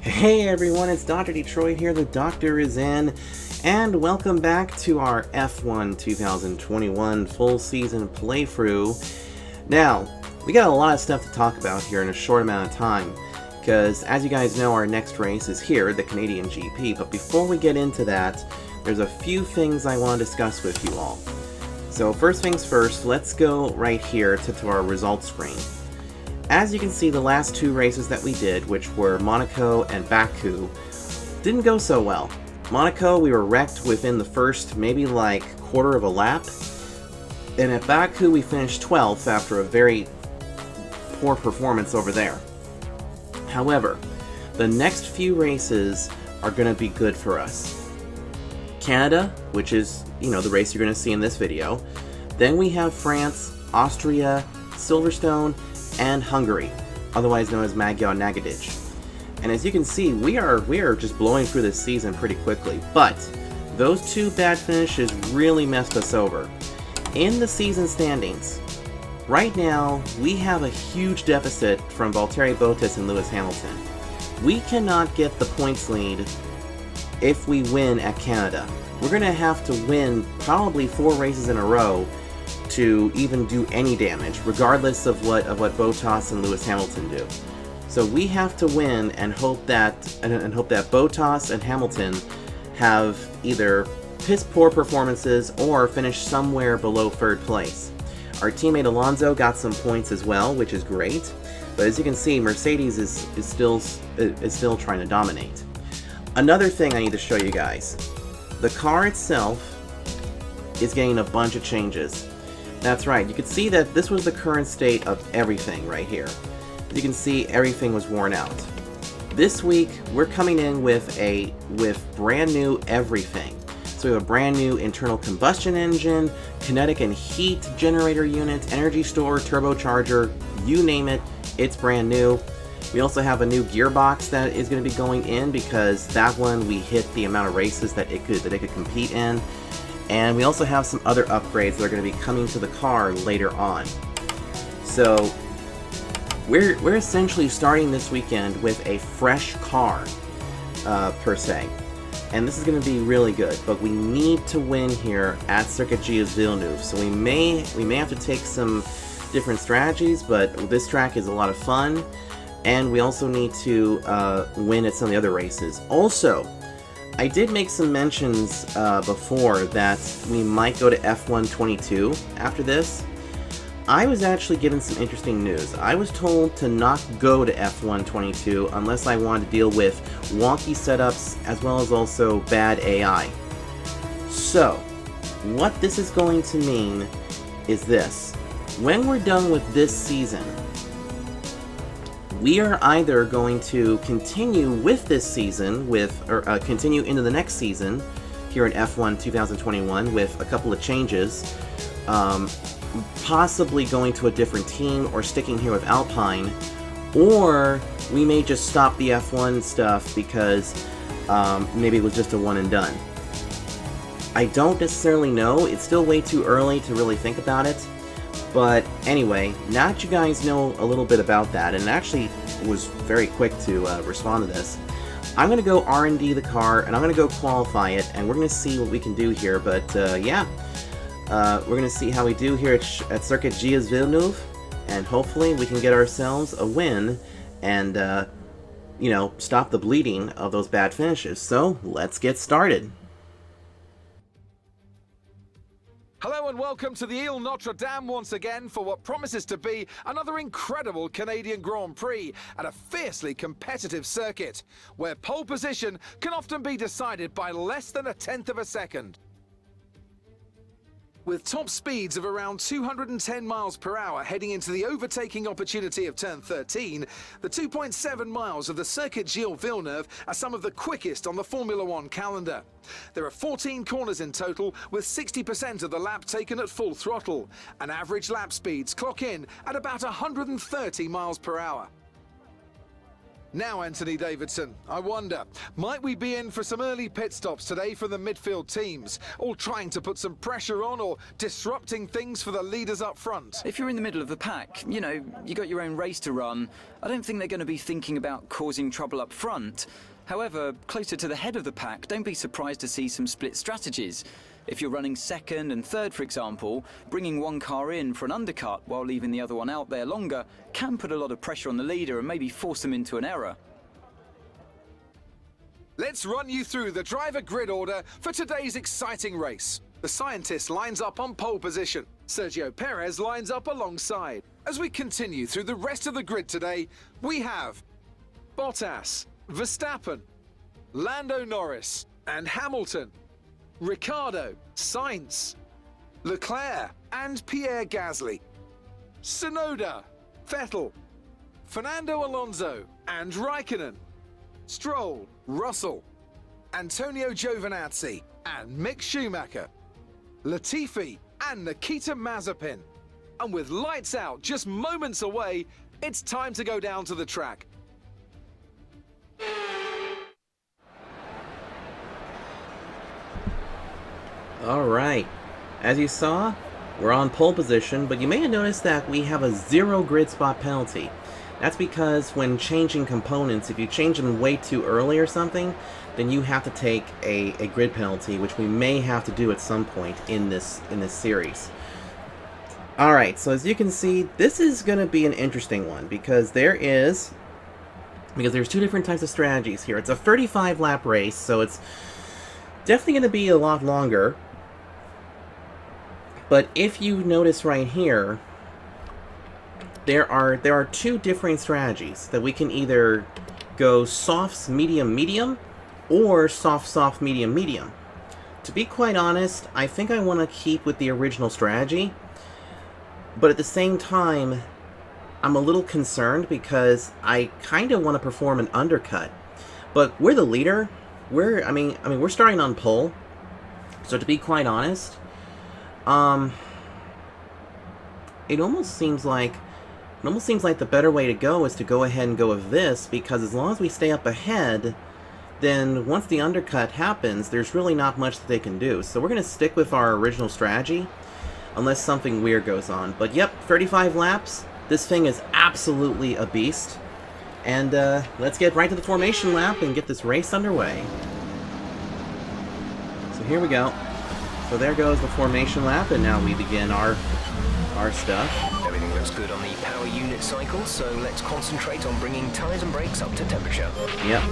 Hey everyone, it's Dr. Detroit here, the doctor is in, and welcome back to our F1 2021 full season playthrough. Now, we got a lot of stuff to talk about here in a short amount of time, because as you guys know, our next race is here, the Canadian GP, but before we get into that, there's a few things I want to discuss with you all. So first things first, let's go right here to our results screen. As you can see, the last two races that we did, which were Monaco and Baku, didn't go so well. Monaco, we were wrecked within the first maybe like quarter of a lap, and at Baku we finished 12th after a very poor performance over there. However, the next few races are going to be good for us. Canada, which is, the race you're going to see in this video. Then we have France, Austria, Silverstone, and Hungary, otherwise known as Magyar Nagydíj. And as you can see, we are just blowing through this season pretty quickly, but those two bad finishes really messed us over. In the season standings, right now, we have a huge deficit from Valtteri Bottas and Lewis Hamilton. We cannot get the points lead if we win at Canada. We're going to have to win probably 4 races in a row to even do any damage, regardless of what Bottas and Lewis Hamilton do. So we have to win and hope that Bottas and Hamilton have either piss poor performances or finish somewhere below 3rd place. Our teammate Alonso got some points as well, which is great. But as you can see, Mercedes is still trying to dominate. Another thing I need to show you guys: the car itself is getting a bunch of changes. That's right, you can see that this was the current state of everything right here. You can see everything was worn out. This week, we're coming in with brand new everything. So we have a brand new internal combustion engine, kinetic and heat generator unit, energy store, turbocharger, you name it, it's brand new. We also have a new gearbox that is going to be going in because that one we hit the amount of races that it could compete in. And we also have some other upgrades that are going to be coming to the car later on. So we're essentially starting this weekend with a fresh car, per se. And this is going to be really good, but we need to win here at Circuit Gilles Villeneuve. So we may have to take some different strategies, but this track is a lot of fun. And we also need to win at some of the other races. Also, I did make some mentions before that we might go to F1 22 after this. I was actually given some interesting news. I was told to not go to F1 22 unless I wanted to deal with wonky setups as well as also bad AI. So, what this is going to mean is this. When we're done with this season, we are either going to continue with this season or continue into the next season here in F1 2021 with a couple of changes, possibly going to a different team or sticking here with Alpine, or we may just stop the F1 stuff because maybe it was just a one and done. I don't necessarily know. It's still way too early to really think about it. But anyway, now that you guys know a little bit about that, and actually was very quick to respond to this, I'm going to go R&D the car, and I'm going to go qualify it, and we're going to see what we can do here. But yeah, we're going to see how we do here at Circuit Gilles Villeneuve, and hopefully we can get ourselves a win and, stop the bleeding of those bad finishes. So let's get started. Hello and welcome to the Ile Notre Dame once again for what promises to be another incredible Canadian Grand Prix at a fiercely competitive circuit, where pole position can often be decided by less than 1/10 of a second. With top speeds of around 210 miles per hour heading into the overtaking opportunity of turn 13, the 2.7 miles of the Circuit Gilles Villeneuve are some of the quickest on the Formula One calendar. There are 14 corners in total, with 60% of the lap taken at full throttle, and average lap speeds clock in at about 130 miles per hour. Now, Anthony Davidson, I wonder, might we be in for some early pit stops today from the midfield teams, all trying to put some pressure on or disrupting things for the leaders up front? If you're in the middle of the pack, you know, you got your own race to run, I don't think they're going to be thinking about causing trouble up front. However, closer to the head of the pack, don't be surprised to see some split strategies. If you're running second and third, for example, bringing one car in for an undercut while leaving the other one out there longer can put a lot of pressure on the leader and maybe force them into an error. Let's run you through the driver grid order for today's exciting race. The scientist lines up on pole position. Sergio Perez lines up alongside. As we continue through the rest of the grid today, we have Bottas, Verstappen, Lando Norris and Hamilton, Ricciardo, Sainz, Leclerc and Pierre Gasly, Tsunoda, Vettel, Fernando Alonso and Raikkonen, Stroll, Russell, Antonio Giovinazzi and Mick Schumacher, Latifi and Nikita Mazepin. And with lights out just moments away, it's time to go down to the track. Alright, as you saw, we're on pole position, but you may have noticed that we have a 0 grid spot penalty. That's because when changing components, if you change them way too early or something, then you have to take a grid penalty, which we may have to do at some point in this series. Alright, so as you can see, this is going to be an interesting one, because there's 2 different types of strategies here. It's a 35 lap race, so it's definitely going to be a lot longer. But if you notice right here, there are 2 different strategies that we can either go soft, medium, medium, or soft, medium, medium. To be quite honest, I think I want to keep with the original strategy, but at the same time, I'm a little concerned because I kind of want to perform an undercut. But we're the leader. I mean, we're starting on pole. So to be quite honest, it almost seems like the better way to go is to go ahead and go with this, because as long as we stay up ahead, then once the undercut happens, there's really not much that they can do. So we're going to stick with our original strategy, unless something weird goes on. But yep, 35 laps. This thing is absolutely a beast. And let's get right to the formation lap and get this race underway. So here we go. So there goes the formation lap, and now we begin our stuff. Everything looks good on the power unit cycle, so let's concentrate on bringing tyres and brakes up to temperature. Yep.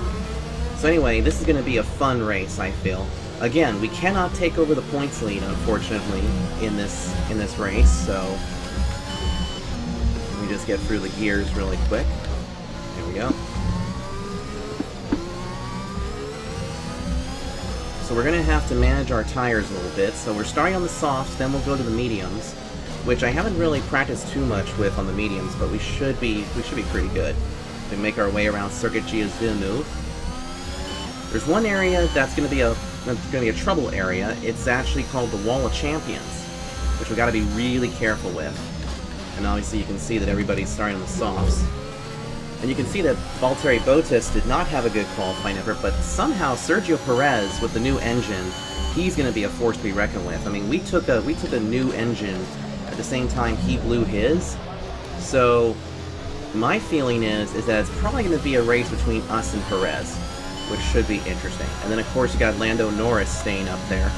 So anyway, this is going to be a fun race, I feel. Again, we cannot take over the points lead, unfortunately, in this race, so let me just get through the gears really quick. Here we go. So we're going to have to manage our tires a little bit. So we're starting on the softs, then we'll go to the mediums, which I haven't really practiced too much with on the mediums, but we should be pretty good. We make our way around Circuit Villeneuve. There's one area that's going to be a trouble area. It's actually called the Wall of Champions, which we got to be really careful with. And obviously you can see that everybody's starting on the softs. And you can see that Valtteri Bottas did not have a good qualifying effort, but somehow Sergio Perez with the new engine, he's going to be a force to be reckoned with. I mean, we took a new engine at the same time he blew his. So my feeling is that it's probably going to be a race between us and Perez, which should be interesting. And then of course you got Lando Norris staying up there.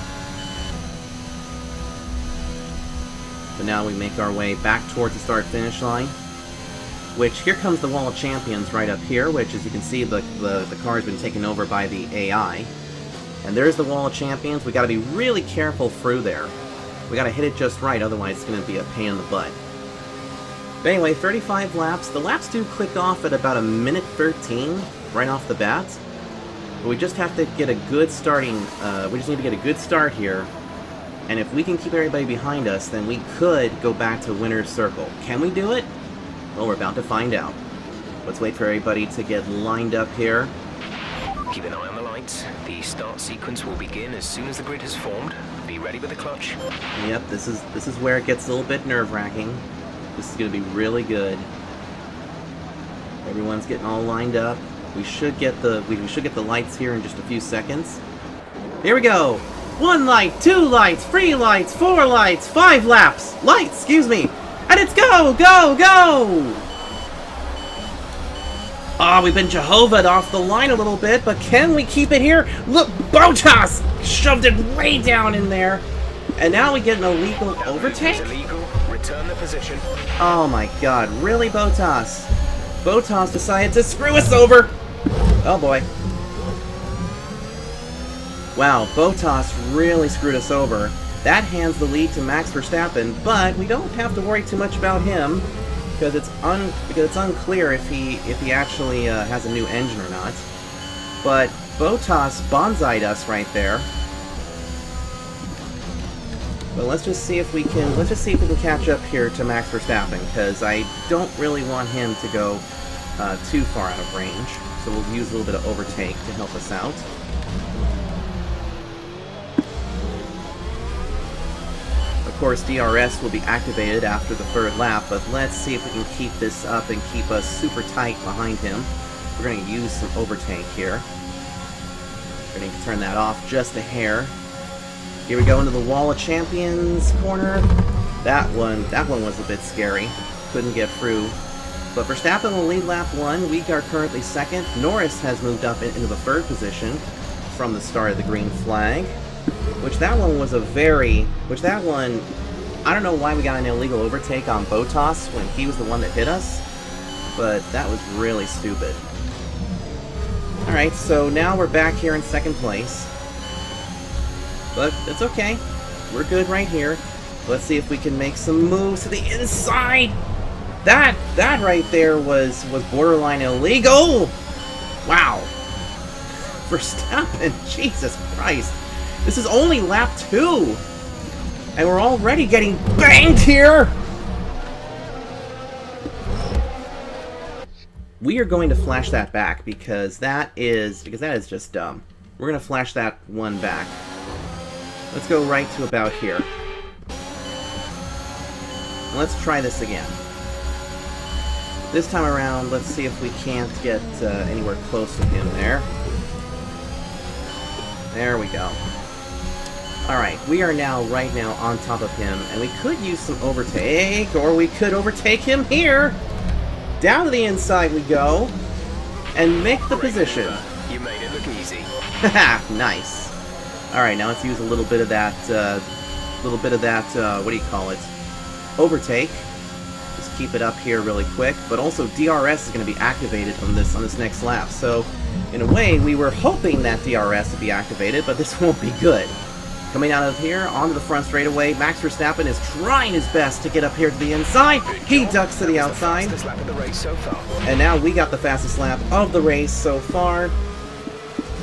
But now we make our way back towards the start-finish line. Which, here comes the Wall of Champions right up here, which, as you can see, the car's been taken over by the AI. And there's the Wall of Champions. We gotta be really careful through there. We gotta hit it just right, otherwise it's gonna be a pain in the butt. But anyway, 35 laps. The laps do click off at about a minute 13, right off the bat. But we just have to get a good we just need to get a good start here. And if we can keep everybody behind us, then we could go back to winner's circle. Can we do it? Well, we're about to find out. Let's wait for everybody to get lined up here. Keep an eye on the lights. The start sequence will begin as soon as the grid has formed. Be ready with the clutch. Yep, this is where it gets a little bit nerve-wracking. This is going to be really good. Everyone's getting all lined up. We should get the lights here in just a few seconds. Here we go. 1 light, 2 lights, 3 lights, 4 lights, 5 laps. Lights, excuse me. And it's go, go, go! Ah, we've been Jehovah'd off the line a little bit, but can we keep it here? Look, Bottas shoved it way down in there. And now we get an illegal overtake? Illegal. Return the position. Oh my god, really, Bottas? Bottas decided to screw us over! Oh boy. Wow, Bottas really screwed us over. That hands the lead to Max Verstappen, but we don't have to worry too much about him because it's unclear if he actually has a new engine or not. But Bottas bonsai'd us right there. But let's just see if we can catch up here to Max Verstappen, because I don't really want him to go too far out of range. So we'll use a little bit of overtake to help us out. Of course, DRS will be activated after the 3rd lap, but let's see if we can keep this up and keep us super tight behind him. We're going to use some overtake here. We're going to turn that off just a hair. Here we go into the Wall of Champions corner. That one was a bit scary. Couldn't get through. But Verstappen will lead lap 1. We are currently 2nd. Norris has moved up into the 3rd position from the start of the green flag. That one, I don't know why we got an illegal overtake on Bottas when he was the one that hit us, but that was really stupid. Alright, so now we're back here in 2nd place. But it's okay. We're good right here. Let's see if we can make some moves to the inside! That right there was borderline illegal! Wow! Verstappen, Jesus Christ! This is only lap 2! And we're already getting banged here! We are going to flash that back because that is just dumb. We're going to flash that one back. Let's go right to about here. Let's try this again. This time around, let's see if we can't get anywhere close with him there. There we go. Alright, we are right now on top of him, and we could use some overtake, or we could overtake him here! Down to the inside we go, and make the position. You made it look easy. Haha, nice. Alright, now let's use a little bit of that, what do you call it? Overtake. Just keep it up here really quick, but also DRS is going to be activated on this next lap, so in a way, we were hoping that DRS would be activated, but this won't be good. Coming out of here, onto the front straightaway, Max Verstappen is trying his best to get up here to the inside. He ducks to the outside. And now we got the fastest lap of the race so far.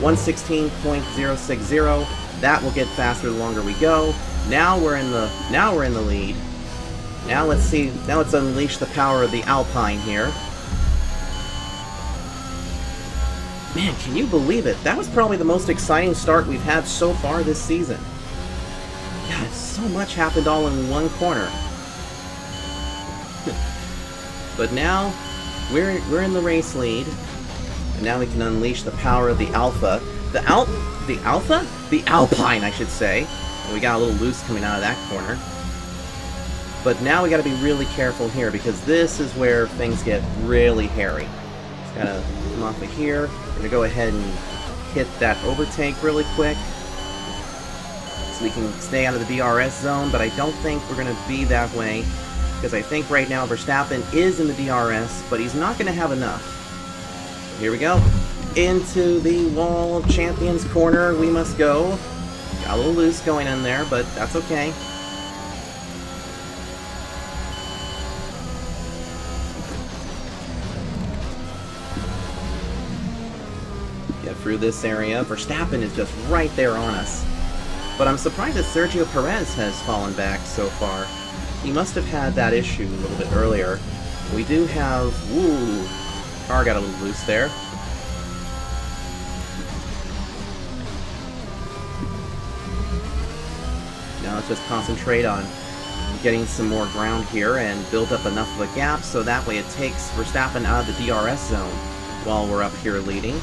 1:16.060. That will get faster the longer we go. Now we're in the lead. Now let's unleash the power of the Alpine here. Man, can you believe it? That was probably the most exciting start we've had so far this season. God, so much happened all in one corner. But now, we're in the race lead. And now we can unleash the power of the Alpha. The Alpha? The Alpine, I should say. We got a little loose coming out of that corner. But now we gotta be really careful here, because this is where things get really hairy. Just gotta come off of here. We're gonna go ahead and hit that overtake really quick, so we can stay out of the DRS zone, but I don't think we're gonna be that way, because I think right now Verstappen is in the DRS, but he's not gonna have enough. So here we go. Into the Wall of Champions corner we must go. Got a little loose going in there, but that's okay. Get through this area. Verstappen is just right there on us. But I'm surprised that Sergio Perez has fallen back so far. He must have had that issue a little bit earlier. We do have... Ooh, car got a little loose there. Now let's just concentrate on getting some more ground here and build up enough of a gap so that way it takes Verstappen out of the DRS zone. while we're up here leading.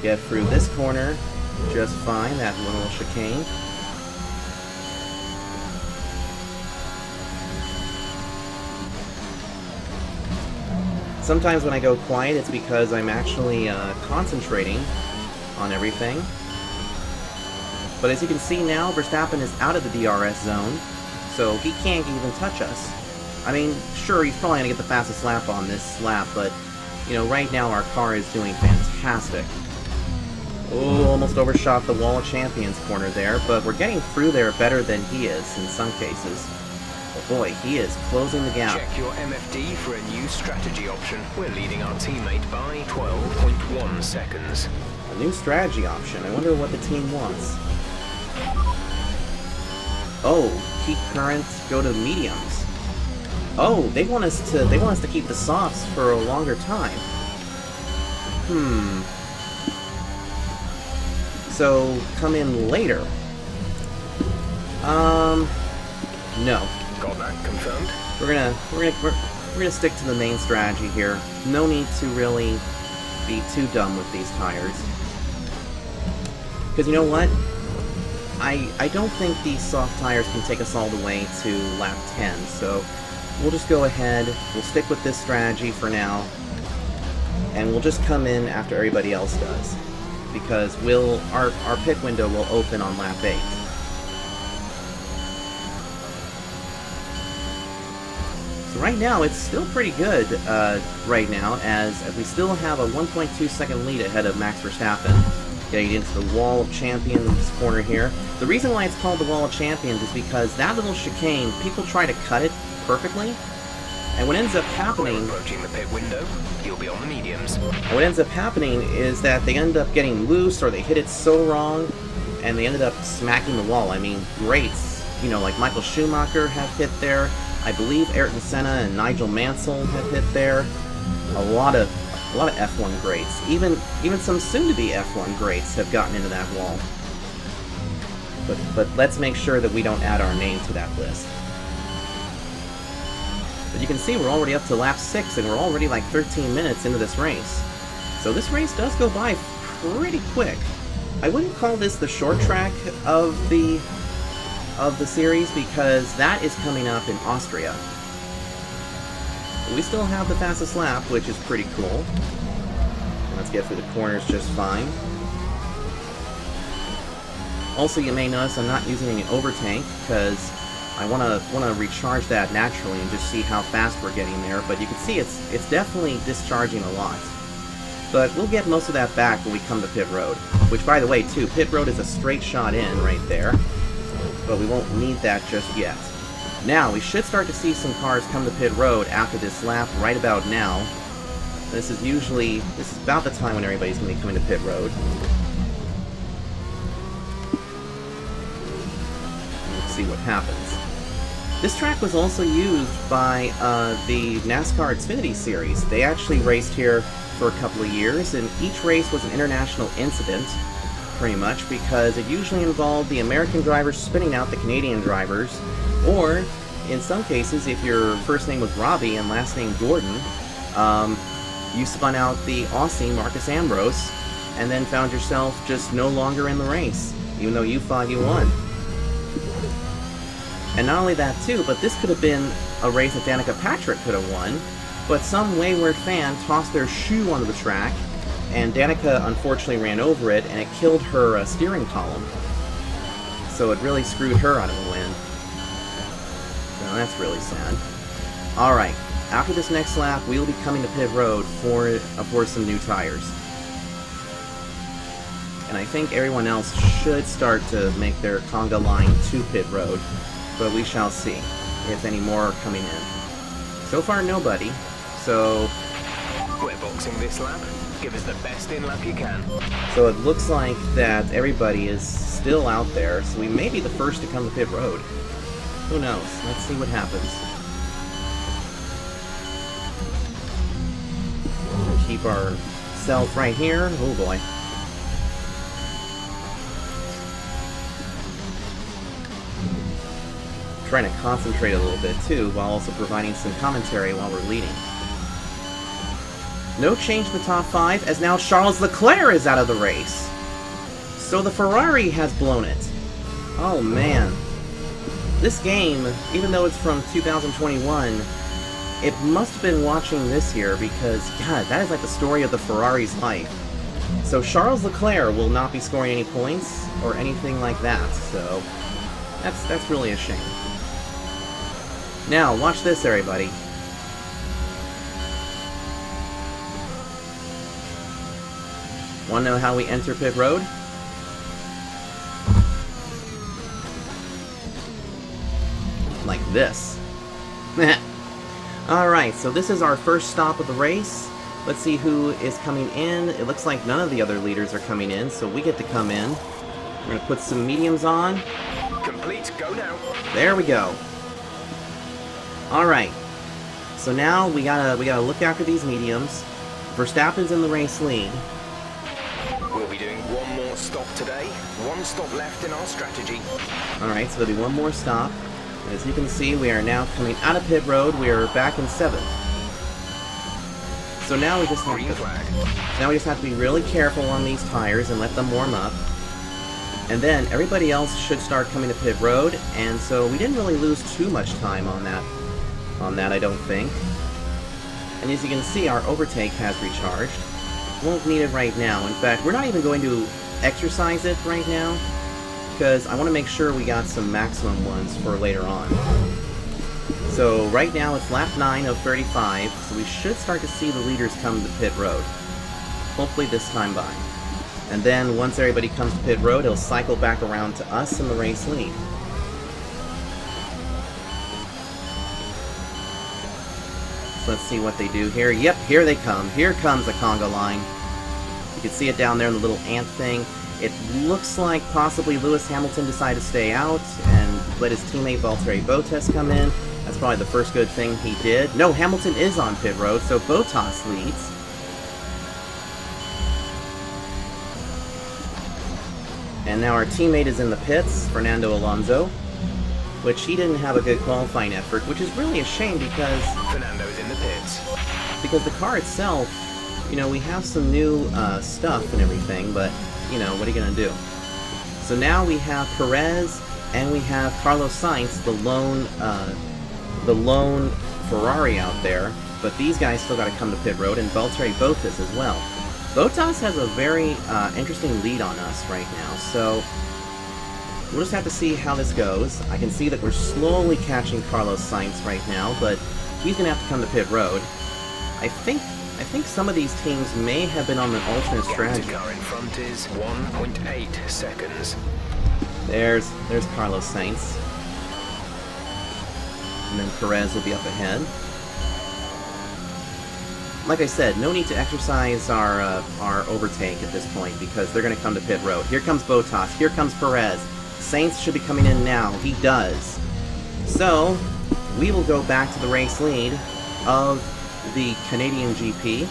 Get through this corner just fine, that little chicane. Sometimes when I go quiet, it's because I'm actually concentrating on everything. But as you can see now, Verstappen is out of the DRS zone, so he can't even touch us. I mean, sure, he's probably going to get the fastest lap on this lap, but, you know, right now our car is doing fantastic. Oh, almost overshot the Wall of Champions corner there, but we're getting through there better than he is in some cases. But boy, he is closing the gap. Check your MFD for a new strategy option. We're leading our teammate by 12.1 seconds. A new strategy option. I wonder what the team wants. Oh, keep current, go to mediums. Oh, they want us to keep the softs for a longer time. So come in later. No. Got that confirmed? We're gonna stick to the main strategy here. No need to really be too dumb with these tires. Because you know what? I don't think these soft tires can take us all the way to lap 10, so we'll just go ahead, we'll stick with this strategy for now, and we'll just come in after everybody else does. Because our pit window will open on lap 8. So right now, it's still pretty good right now, as we still have a 1.2 second lead ahead of Max Verstappen. Getting into the Wall of Champions corner here. The reason why it's called the Wall of Champions is because that little chicane, people try to cut it perfectly, and what ends up happening... We're approaching the pit window. You'll be on the mediums. And what ends up happening is that they end up getting loose, or they hit it so wrong, and they ended up smacking the wall. I mean, greats, you know, like Michael Schumacher have hit there. I believe Ayrton Senna and Nigel Mansell have hit there. A lot of F1 greats. Even some soon-to-be F1 greats have gotten into that wall. But let's make sure that we don't add our name to that list. But you can see we're already up to lap 6, and we're already like 13 minutes into this race. So this race does go by pretty quick. I wouldn't call this the short track of the series, because that is coming up in Austria. We still have the fastest lap, which is pretty cool. Let's get through the corners just fine. Also, you may notice I'm not using any overtank, because I want to recharge that naturally and just see how fast we're getting there. But you can see it's definitely discharging a lot. But we'll get most of that back when we come to pit road. Which, by the way, too, pit road is a straight shot in right there. But we won't need that just yet. Now, we should start to see some cars come to pit road after this lap right about now. This is about the time when everybody's going to be coming to pit road. Let's see what happens. This track was also used by the NASCAR Xfinity Series. They actually raced here for a couple of years, and each race was an international incident, pretty much, because it usually involved the American drivers spinning out the Canadian drivers, or, in some cases, if your first name was Robbie and last name Gordon, you spun out the Aussie Marcus Ambrose, and then found yourself just no longer in the race, even though you thought you won. And not only that too, but this could have been a race that Danica Patrick could have won, but some wayward fan tossed their shoe onto the track, and Danica unfortunately ran over it, and it killed her steering column. So it really screwed her out of a win. So that's really sad. Alright, after this next lap, we'll be coming to pit road for some new tires. And I think everyone else should start to make their conga line to pit road, but we shall see if any more are coming in. So far, nobody, so... We're boxing this lap. Give us the best in lap you can. So it looks like that everybody is still out there, so we may be the first to come to pit road. Who knows? Let's see what happens. We'll keep ourselves right here. Oh boy. Trying to concentrate a little bit too, while also providing some commentary while we're leading. No change in the top 5, as now Charles Leclerc is out of the race. So the Ferrari has blown it. Oh man. This game, even though it's from 2021, it must have been watching this year because, God, that is like the story of the Ferrari's life. So Charles Leclerc will not be scoring any points or anything like that, so that's really a shame. Now, watch this, everybody. Want to know how we enter pit road? Like this. Alright, so this is our first stop of the race. Let's see who is coming in. It looks like none of the other leaders are coming in, so we get to come in. We're going to put some mediums on. Complete, go now. There we go. Alright. So now we gotta look after these mediums. Verstappen's in the race lead. We'll be doing one more stop today. One stop left in our strategy. Alright, so there'll be one more stop. As you can see, we are now coming out of pit road. We are back in 7th. So now we just have to be really careful on these tires and let them warm up. And then everybody else should start coming to pit road, and so we didn't really lose too much time on that I don't think. And as you can see, our overtake has recharged. Won't need it right now. In fact, we're not even going to exercise it right now, because I want to make sure we got some maximum ones for later on. So right now it's lap 9 of 35, so we should start to see the leaders come to pit road. Hopefully this time by. And then once everybody comes to pit road, it'll cycle back around to us in the race lead. So let's see what they do here. Yep, here they come. Here comes the conga line. You can see it down there in the little ant thing. It looks like possibly Lewis Hamilton decided to stay out and let his teammate Valtteri Bottas come in. That's probably the first good thing he did. No, Hamilton is on pit road, so Bottas leads. And now our teammate is in the pits, Fernando Alonso, which he didn't have a good qualifying effort, which is really a shame because Fernando's in the pits. Because the car itself, you know, we have some new stuff and everything, but, you know, what are you going to do? So now we have Perez and we have Carlos Sainz, the lone Ferrari out there, but these guys still got to come to pit road, and Valtteri Bottas as well. Bottas has a very interesting lead on us right now, so we'll just have to see how this goes. I can see that we're slowly catching Carlos Sainz right now, but he's going to have to come to pit road. I think some of these teams may have been on an alternate strategy. Car in front is 1.8 seconds. There's Carlos Sainz. And then Perez will be up ahead. Like I said, no need to exercise our overtake at this point because they're going to come to pit road. Here comes Bottas. Here comes Perez. Sainz should be coming in now. He does. So, we will go back to the race lead of the Canadian GP.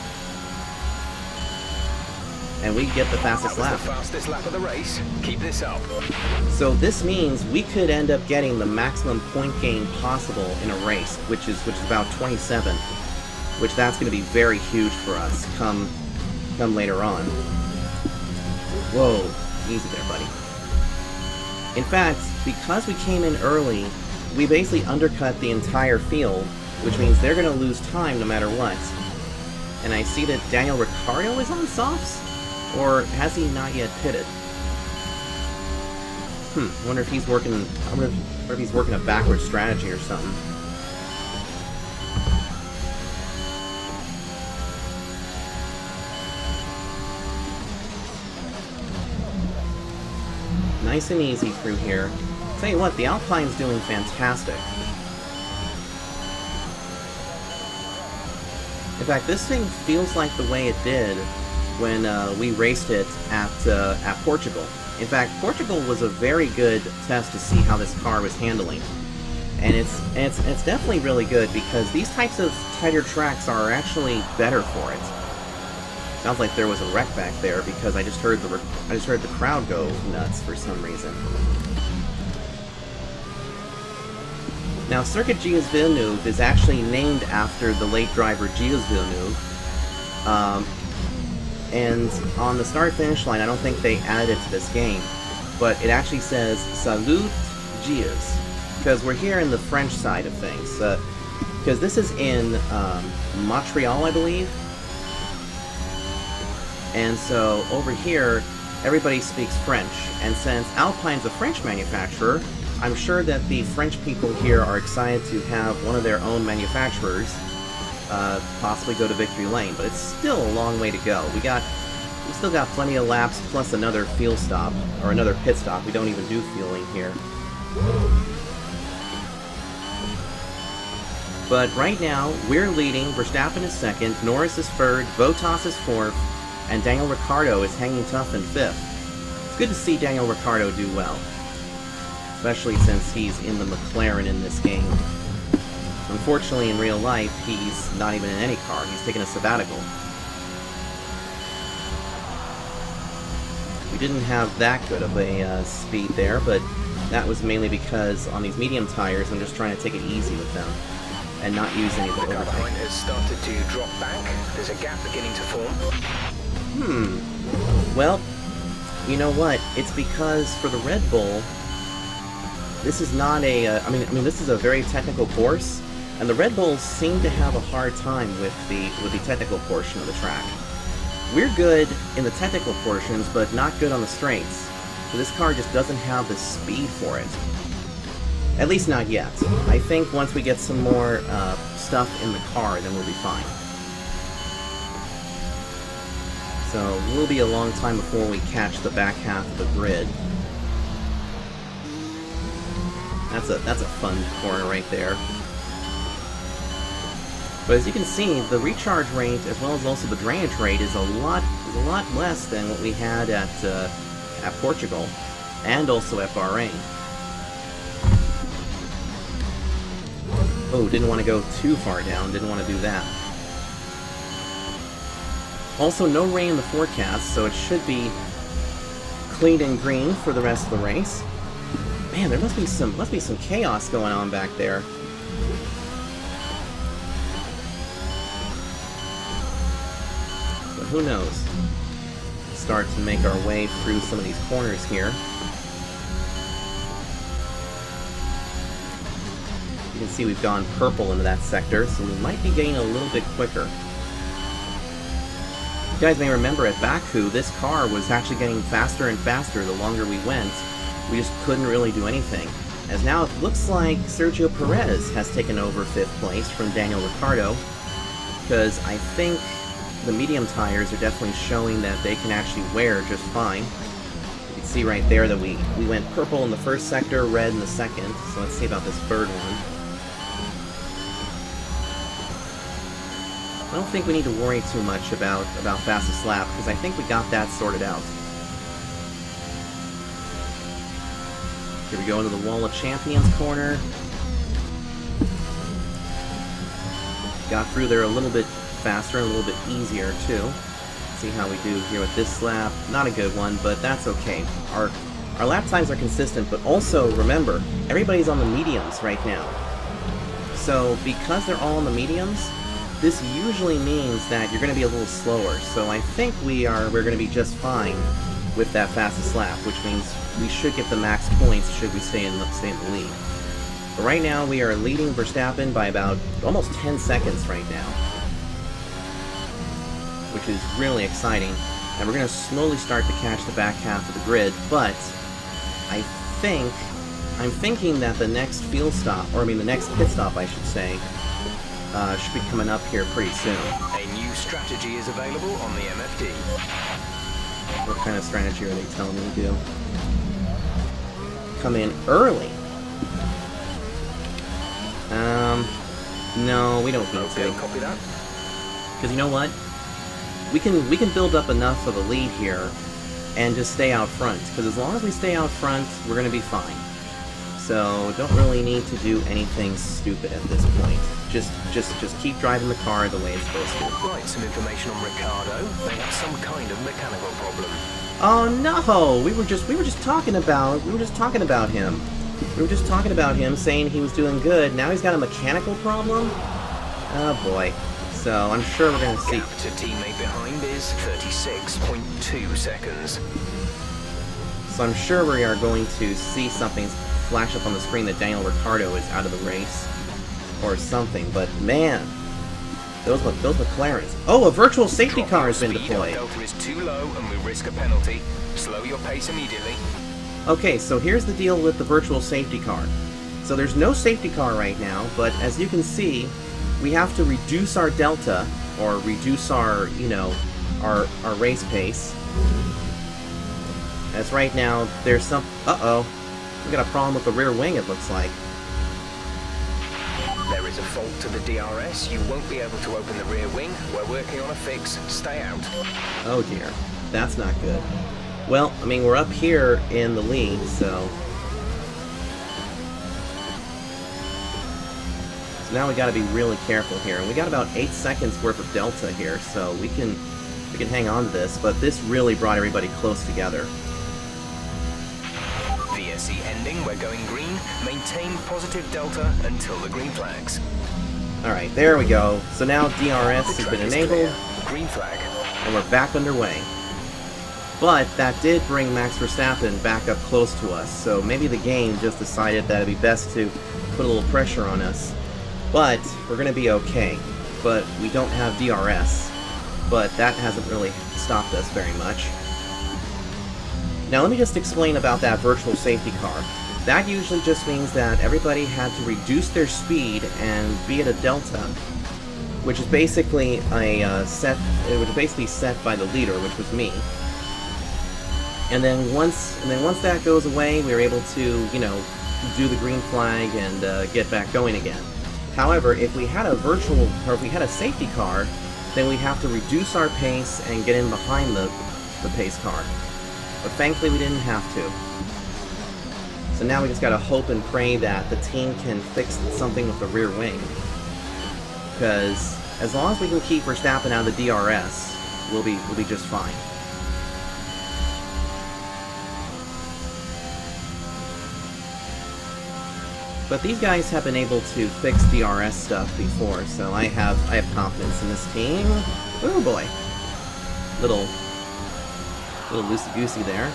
And we get the fastest lap. The fastest lap of the race. Keep this up. So this means we could end up getting the maximum point gain possible in a race, which is about 27. Which that's going to be very huge for us come later on. Whoa, easy there, buddy. In fact, because we came in early, we basically undercut the entire field, which means they're going to lose time no matter what. And I see that Daniel Ricciardo is on softs, or has he not yet pitted? I wonder if he's working. I wonder if he's working a backward strategy or something. Nice and easy through here. Tell you what, the Alpine's doing fantastic. In fact, this thing feels like the way it did when we raced it at Portugal. In fact, Portugal was a very good test to see how this car was handling. And it's definitely really good because these types of tighter tracks are actually better for it. Sounds like there was a wreck back there because I just heard the crowd go nuts for some reason. Now, Circuit Gilles Villeneuve is actually named after the late driver Gilles Villeneuve, And on the start-finish line, I don't think they added it to this game, but it actually says Salut Dias, because we're here in the French side of things. Because this is in Montreal, I believe. And so over here, everybody speaks French. And since Alpine's a French manufacturer, I'm sure that the French people here are excited to have one of their own manufacturers possibly go to victory lane. But it's still a long way to go. We still got plenty of laps plus another fuel stop, or another pit stop. We don't even do fueling here. But right now, we're leading. Verstappen is second, Norris is third, Bottas is fourth, and Daniel Ricciardo is hanging tough in fifth. It's good to see Daniel Ricciardo do well, especially since he's in the McLaren in this game. Unfortunately, in real life, he's not even in any car. He's taking a sabbatical. We didn't have that good of a speed there, but that was mainly because on these medium tires, I'm just trying to take it easy with them and not use any of the overtake. The car behind has started to drop back. There's a gap beginning to form. Well, you know what? It's because for the Red Bull, this is not a. I mean, this is a very technical course, and the Red Bulls seem to have a hard time with the technical portion of the track. We're good in the technical portions, but not good on the straights. So this car just doesn't have the speed for it. At least not yet. I think once we get some more stuff in the car, then we'll be fine. So it will be a long time before we catch the back half of the grid. That's a fun corner right there. But as you can see, the recharge rate as well as also the drainage rate is a lot less than what we had at Portugal and also at Bahrain. Oh, didn't want to go too far down, didn't want to do that. Also, no rain in the forecast, so it should be clean and green for the rest of the race. Man, there must be some chaos going on back there. But who knows? Start to make our way through some of these corners here. You can see we've gone purple into that sector, so we might be getting a little bit quicker. You guys may remember at Baku, this car was actually getting faster and faster the longer we went. We just couldn't really do anything. As now it looks like Sergio Perez has taken over 5th place from Daniel Ricciardo, because I think the medium tires are definitely showing that they can actually wear just fine. You can see right there that we went purple in the first sector, red in the second, so let's see about this third one. I don't think we need to worry too much about fastest lap, because I think we got that sorted out. Here we go into the Wall of Champions corner. Got through there a little bit faster and a little bit easier too. See how we do here with this lap. Not a good one, but that's okay. Our lap times are consistent, but also remember, everybody's on the mediums right now. So because they're all on the mediums, this usually means that you're going to be a little slower. So I think we're going to be just fine with that fastest lap, which means we should get the max points should we stay in the lead. But right now we are leading Verstappen by about almost 10 seconds right now, which is really exciting. And we're going to slowly start to catch the back half of the grid, but I'm thinking that the next the next pit stop, I should say, should be coming up here pretty soon. A new strategy is available on the MFD. What kind of strategy are they telling me to do? Come in early? No, we don't need to. Copy that. Because you know what? We can build up enough of a lead here and just stay out front. Because as long as we stay out front, we're going to be fine. So don't really need to do anything stupid at this point. Just keep driving the car the way it's supposed to. Right, some information on Ricciardo. They have some kind of mechanical problem. Oh no! We were just talking about him. We were just talking about him, saying he was doing good. Now he's got a mechanical problem? Oh boy. So I'm sure we're going to see... Gap to teammate behind is 36.2 seconds. So I'm sure we are going to see something flash up on the screen that Daniel Ricciardo is out of the race. Or something, but man... Those McLarens. Oh, a virtual safety car has been deployed. Delta is too low and we risk a penalty. Slow your pace immediately. Okay, so here's the deal with the virtual safety car. So there's no safety car right now, but as you can see, we have to reduce our delta, or reduce our, you know, our race pace. As right now, there's some... Uh-oh. We got a problem with the rear wing, it looks like. There is a fault to the DRS. You won't be able to open the rear wing. We're working on a fix. Stay out. Oh dear. That's not good. Well, I mean, we're up here in the lead, so now we got to be really careful here. And we got about 8 seconds worth of delta here, so we can hang on to this, but this really brought everybody close together. VSC ending, we're going green. Maintain positive delta until the green flags. Alright, there we go. So now DRS has been enabled. Green flag. And we're back underway. But that did bring Max Verstappen back up close to us, so maybe the game just decided that it'd be best to put a little pressure on us. But we're going to be okay. But we don't have DRS. But that hasn't really stopped us very much. Now let me just explain about that virtual safety car. That usually just means that everybody had to reduce their speed and be at a delta, which is basically a set by the leader, which was me. And then once that goes away, we were able to, you know, do the green flag and get back going again. However, if we had a safety car, then we'd have to reduce our pace and get in behind the pace car. But thankfully we didn't have to. So now we just gotta hope and pray that the team can fix something with the rear wing. Because as long as we can keep Verstappen out of the DRS, we'll be just fine. But these guys have been able to fix DRS stuff before, so I have confidence in this team. Oh boy. Little loosey-goosey there.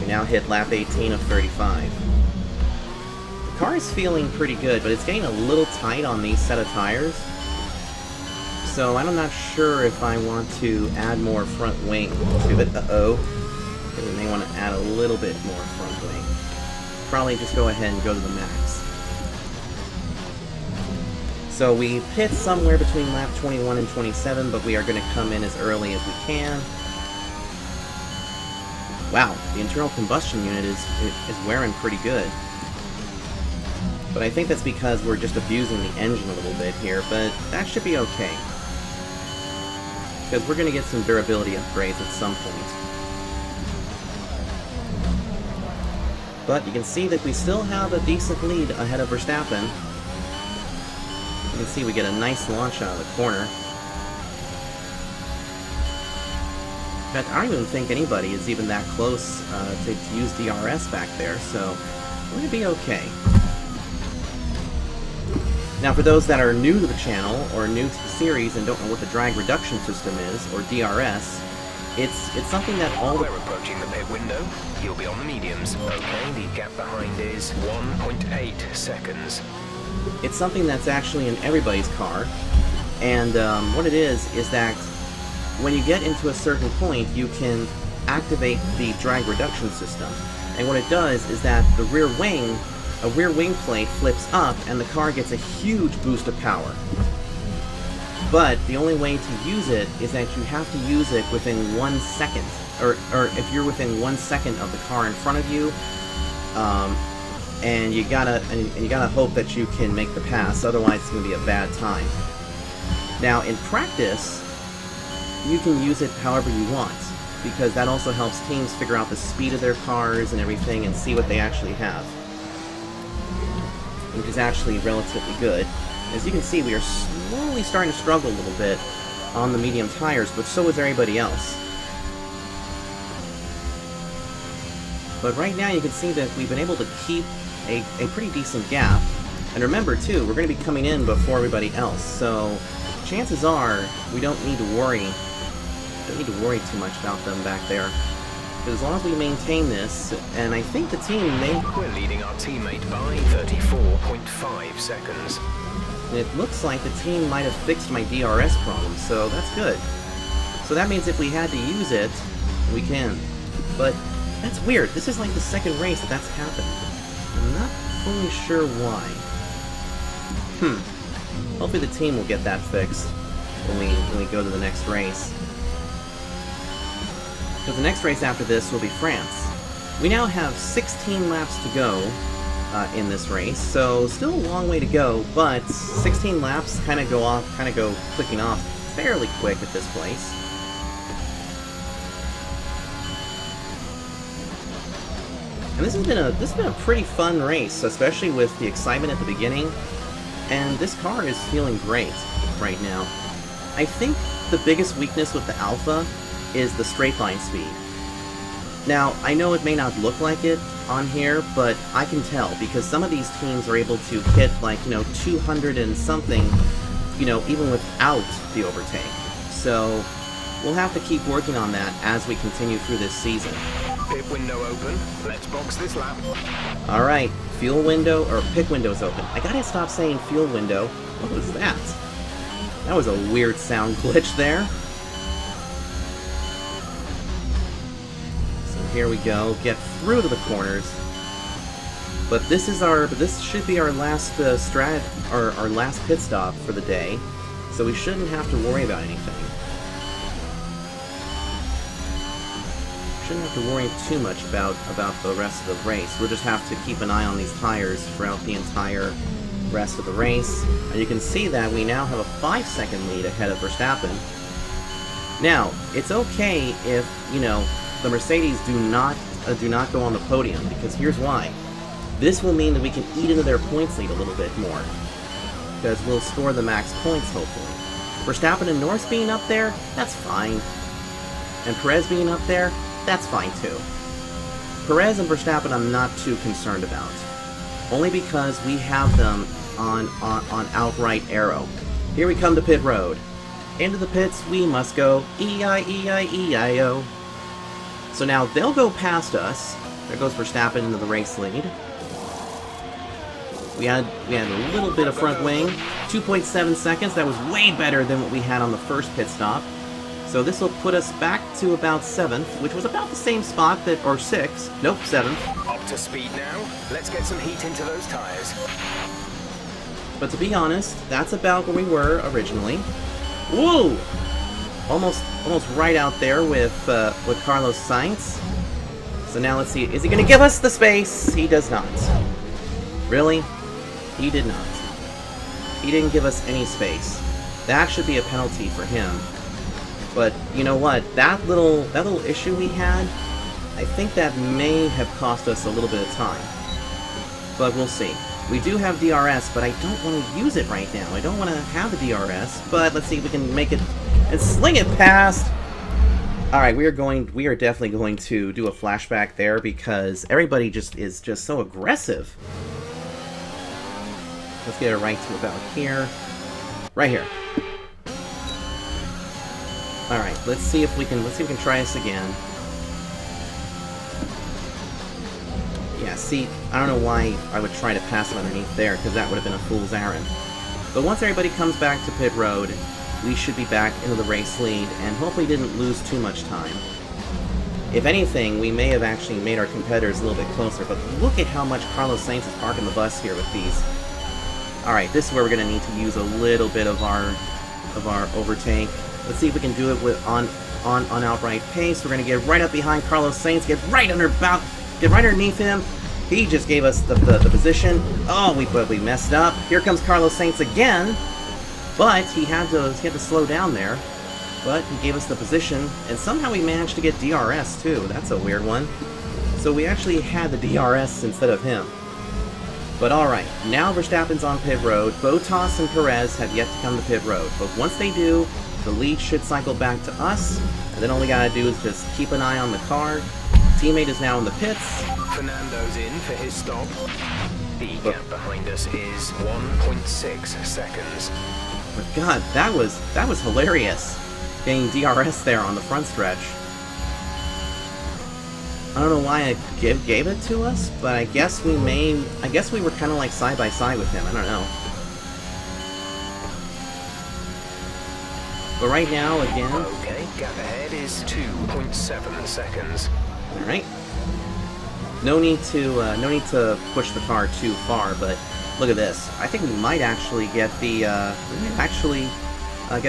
We now hit lap 18 of 35. The car is feeling pretty good, but it's getting a little tight on these set of tires. So I'm not sure if I want to add more front wing to it. Uh-oh. We may want to add a little bit more front wing. Probably just go ahead and go to the max. So we pit somewhere between lap 21 and 27, but we are going to come in as early as we can. Wow, the internal combustion unit is wearing pretty good. But I think that's because we're just abusing the engine a little bit here, but that should be okay. Because we're going to get some durability upgrades at some point. But you can see that we still have a decent lead ahead of Verstappen. You can see we get a nice launch out of the corner. In fact, I don't even think anybody is even that close to use DRS back there, so we're going to be okay. Now, for those that are new to the channel, or new to the series and don't know what the drag reduction system is, or DRS, it's something that all the... We're approaching the pit window. You'll be on the mediums. Okay, the gap behind is 1.8 seconds. It's something that's actually in everybody's car, and what it is that when you get into a certain point, you can activate the drag reduction system. And what it does is that a rear wing plate flips up, and the car gets a huge boost of power. But the only way to use it is that you have to use it within 1 second, or if you're within 1 second of the car in front of you, and you gotta hope that you can make the pass. Otherwise, it's gonna be a bad time. Now, in practice, you can use it however you want, because that also helps teams figure out the speed of their cars and everything, and see what they actually have, which is actually relatively good. As you can see, we are slowly starting to struggle a little bit on the medium tires, but so is everybody else. But right now you can see that we've been able to keep a pretty decent gap, And remember, too, we're going to be coming in before everybody else, so chances are we don't need to worry too much about them back there. But as long as we maintain this, and I think the team may... We're leading our teammate by 34.5 seconds. And it looks like the team might have fixed my DRS problem, so that's good. So that means if we had to use it, we can. But that's weird. This is like the second race that's happened. I'm not fully sure why. Hopefully the team will get that fixed when we go to the next race. Because the next race after this will be France. We now have 16 laps to go in this race, so still a long way to go, but 16 laps kind of go clicking off fairly quick at this place. And this has been a pretty fun race, especially with the excitement at the beginning. And this car is feeling great right now. I think the biggest weakness with the Alpha is the straight line speed. Now, I know it may not look like it on here, but I can tell because some of these teams are able to hit like, 200 and something, even without the overtake. So we'll have to keep working on that as we continue through this season. Pit window open. Let's box this lap. Alright, fuel window, or pit window's open. I gotta stop saying fuel window. What was that? That was a weird sound glitch there. So here we go, get through to the corners. But this should be our last our last pit stop for the day. So we shouldn't have to worry about anything. Shouldn't have to worry too much about the rest of the race. We'll just have to keep an eye on these tires throughout the entire rest of the race. And you can see that we now have a 5-second lead ahead of Verstappen. Now, it's okay if, the Mercedes do not go on the podium, because here's why. This will mean that we can eat into their points lead a little bit more, because we'll score the max points, hopefully. Verstappen and Norris being up there, that's fine. And Perez being up there, that's fine too. Perez and Verstappen I'm not too concerned about. Only because we have them on outright arrow. Here we come to pit road. Into the pits we must go. E-I-E-I-E-I-O. So now they'll go past us. There goes Verstappen into the race lead. We had a little bit of front wing. 2.7 seconds. That was way better than what we had on the first pit stop. So this will put us back to about 7th, which was about the same spot or 6th. Nope, 7th. Up to speed now. Let's get some heat into those tires. But to be honest, that's about where we were originally. Whoa! Almost right out there with Carlos Sainz. So now let's see. Is he going to give us the space? He does not. Really? He did not. He didn't give us any space. That should be a penalty for him. But you know what? That little issue we had, I think that may have cost us a little bit of time. But we'll see. We do have DRS, but I don't want to use it right now. I don't want to have the DRS, but let's see if we can make it and sling it past. All right, we are definitely going to do a flashback there because everybody is just so aggressive. Let's get it right to about here. Right here. Alright, let's see if we can try this again. Yeah, see, I don't know why I would try to pass it underneath there, because that would have been a fool's errand. But once everybody comes back to pit road, we should be back into the race lead, and hopefully didn't lose too much time. If anything, we may have actually made our competitors a little bit closer, but look at how much Carlos Sainz is parking the bus here with these. Alright, this is where we're going to need to use a little bit of our overtake. Let's see if we can do it with on outright pace. We're going to get right up behind Carlos Sainz, get right underneath him. He just gave us the position. Oh, we messed up. Here comes Carlos Sainz again, but he had to slow down there. But he gave us the position, and somehow we managed to get DRS too. That's a weird one. So we actually had the DRS instead of him. But alright, now Verstappen's on pit road. Bottas and Perez have yet to come to pit road. But once they do, the lead should cycle back to us, and then all we gotta do is just keep an eye on the car. Teammate is now in the pits. Fernando's in for his stop. The gap behind us is 1.6 seconds. But God, that was hilarious. Getting DRS there on the front stretch. I don't know why I gave it to us, but I guess we were kind of like side by side with him. I don't know. But right now, again... Okay, gap ahead is 2.7 seconds. Alright. No need to push the car too far, but look at this. I think we might actually get get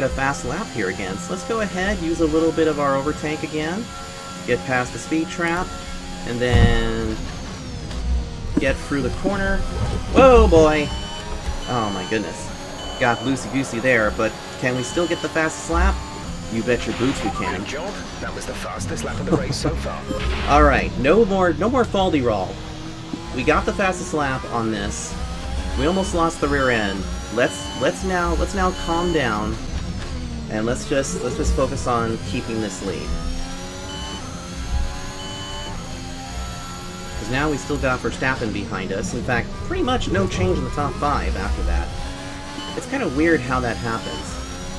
a fast lap here again. So let's go ahead, use a little bit of our overtake again, get past the speed trap, and then get through the corner. Whoa, boy! Oh my goodness. Got loosey-goosey there, but can we still get the fastest lap? You bet your boots we can. Good job. That was the fastest lap of the race so far. Alright, no more Faldy-roll. We got the fastest lap on this. We almost lost the rear end. Let's now calm down, and let's just focus on keeping this lead. Because now we still got Verstappen behind us. In fact, pretty much no change in the top 5 after that. It's kind of weird how that happens.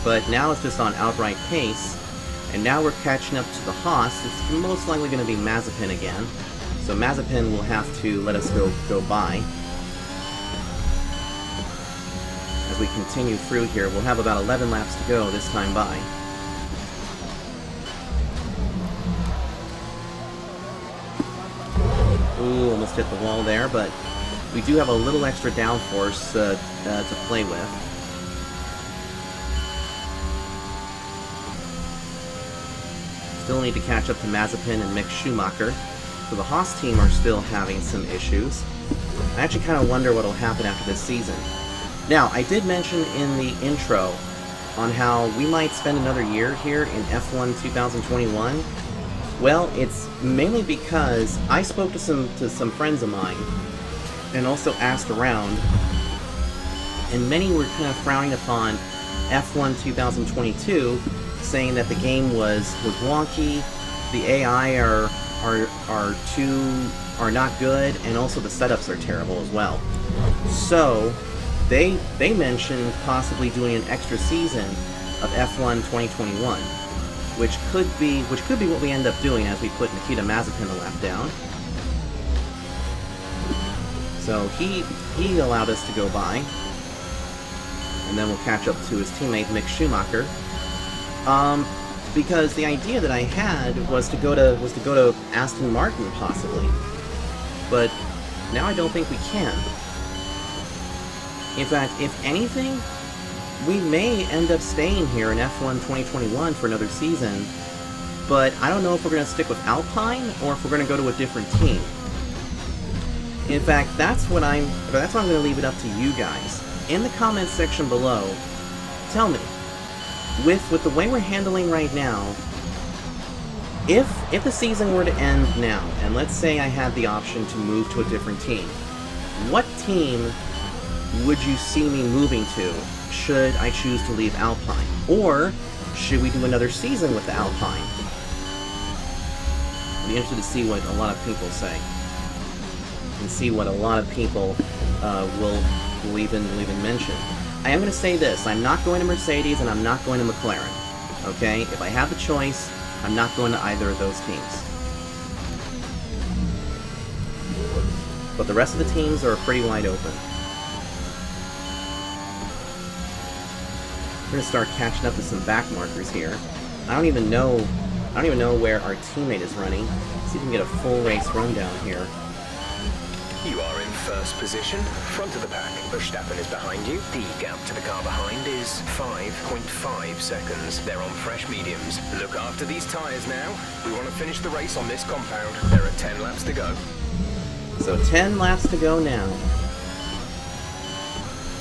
But now it's just on outright pace, and now we're catching up to the Haas. It's most likely going to be Mazepin again. So Mazepin will have to let us go by. As we continue through here, we'll have about 11 laps to go this time by. Ooh, almost hit the wall there, but we do have a little extra downforce to play with. Still need to catch up to Mazepin and Mick Schumacher. So the Haas team are still having some issues. I actually kind of wonder what will happen after this season. Now, I did mention in the intro on how we might spend another year here in F1 2021. Well, it's mainly because I spoke to some friends of mine and also asked around, and many were kind of frowning upon F1 2022, saying that the game was wonky, the AI are not good, and also the setups are terrible as well. So they mentioned possibly doing an extra season of F1 2021, which could be what we end up doing as we put Nikita Mazepin a lap down. So he allowed us to go by, and then we'll catch up to his teammate Mick Schumacher. Because the idea that I had was to go to Aston Martin possibly, but now I don't think we can. In fact, if anything, we may end up staying here in F1 2021 for another season, but I don't know if we're going to stick with Alpine or if we're going to go to a different team. In fact, that's what I'm going to leave it up to you guys. In the comments section below, tell me, with the way we're handling right now, if the season were to end now, and let's say I had the option to move to a different team, what team would you see me moving to should I choose to leave Alpine? Or should we do another season with the Alpine? I'd be interested to see what a lot of people say, and see what a lot of people will even mention. I am going to say this, I'm not going to Mercedes and I'm not going to McLaren, okay? If I have the choice, I'm not going to either of those teams. But the rest of the teams are pretty wide open. We're going to start catching up to some back markers here. I don't even know where our teammate is running. Let's see if we can get a full race rundown here. You are in first position, front of the pack. Verstappen is behind you. The gap to the car behind is 5.5 seconds. They're on fresh mediums. Look after these tyres now. We want to finish the race on this compound. There are 10 laps to go. So 10 laps to go now.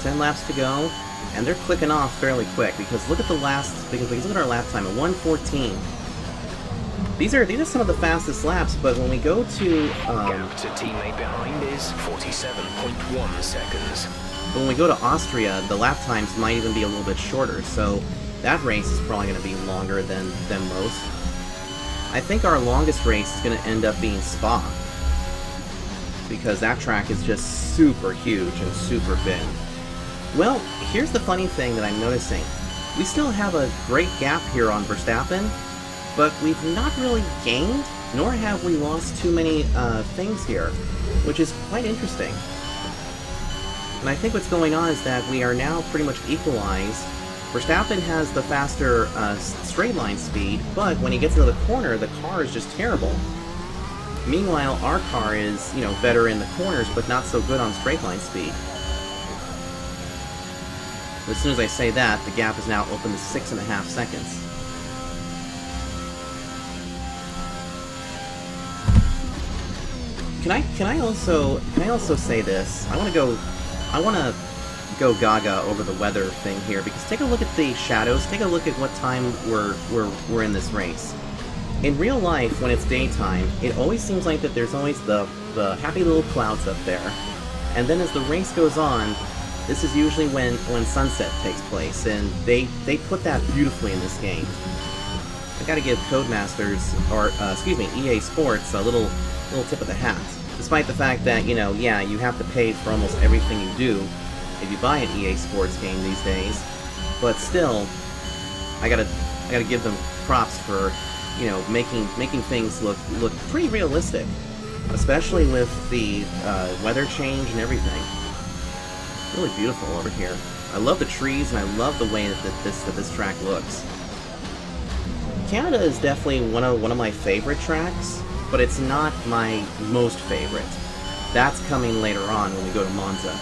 10 laps to go, and they're clicking off fairly quick because look at the look at our lap time at 1:14. These are some of the fastest laps, but when we go to Gap to teammate behind is 47.1 seconds. when we go to Austria, the lap times might even be a little bit shorter, so that race is probably going to be longer than most. I think our longest race is going to end up being Spa, because that track is just super huge and super big. Well, here's the funny thing that I'm noticing. We still have a great gap here on Verstappen, but we've not really gained, nor have we lost too many things here, which is quite interesting. And I think what's going on is that we are now pretty much equalized. Verstappen has the faster straight line speed, but when he gets into the corner, the car is just terrible. Meanwhile, our car is, you know, better in the corners, but not so good on straight line speed. As soon as I say that, the gap is now open to 6.5 seconds. Can I also say this? I want to go gaga over the weather thing here, because take a look at the shadows. Take a look at what time we're in this race. In real life, when it's daytime, it always seems like that there's always the happy little clouds up there, and then as the race goes on, this is usually when sunset takes place, and they put that beautifully in this game. I gotta give Codemasters, or excuse me, EA Sports, a little tip of the hat. Despite the fact that, you know, yeah, you have to pay for almost everything you do if you buy an EA Sports game these days, but still, I gotta give them props for, you know, making things look pretty realistic, especially with the weather change and everything. Really beautiful over here. I love the trees, and I love the way that this track looks. Canada is definitely one of my favorite tracks, but it's not my most favorite. That's coming later on when we go to Monza.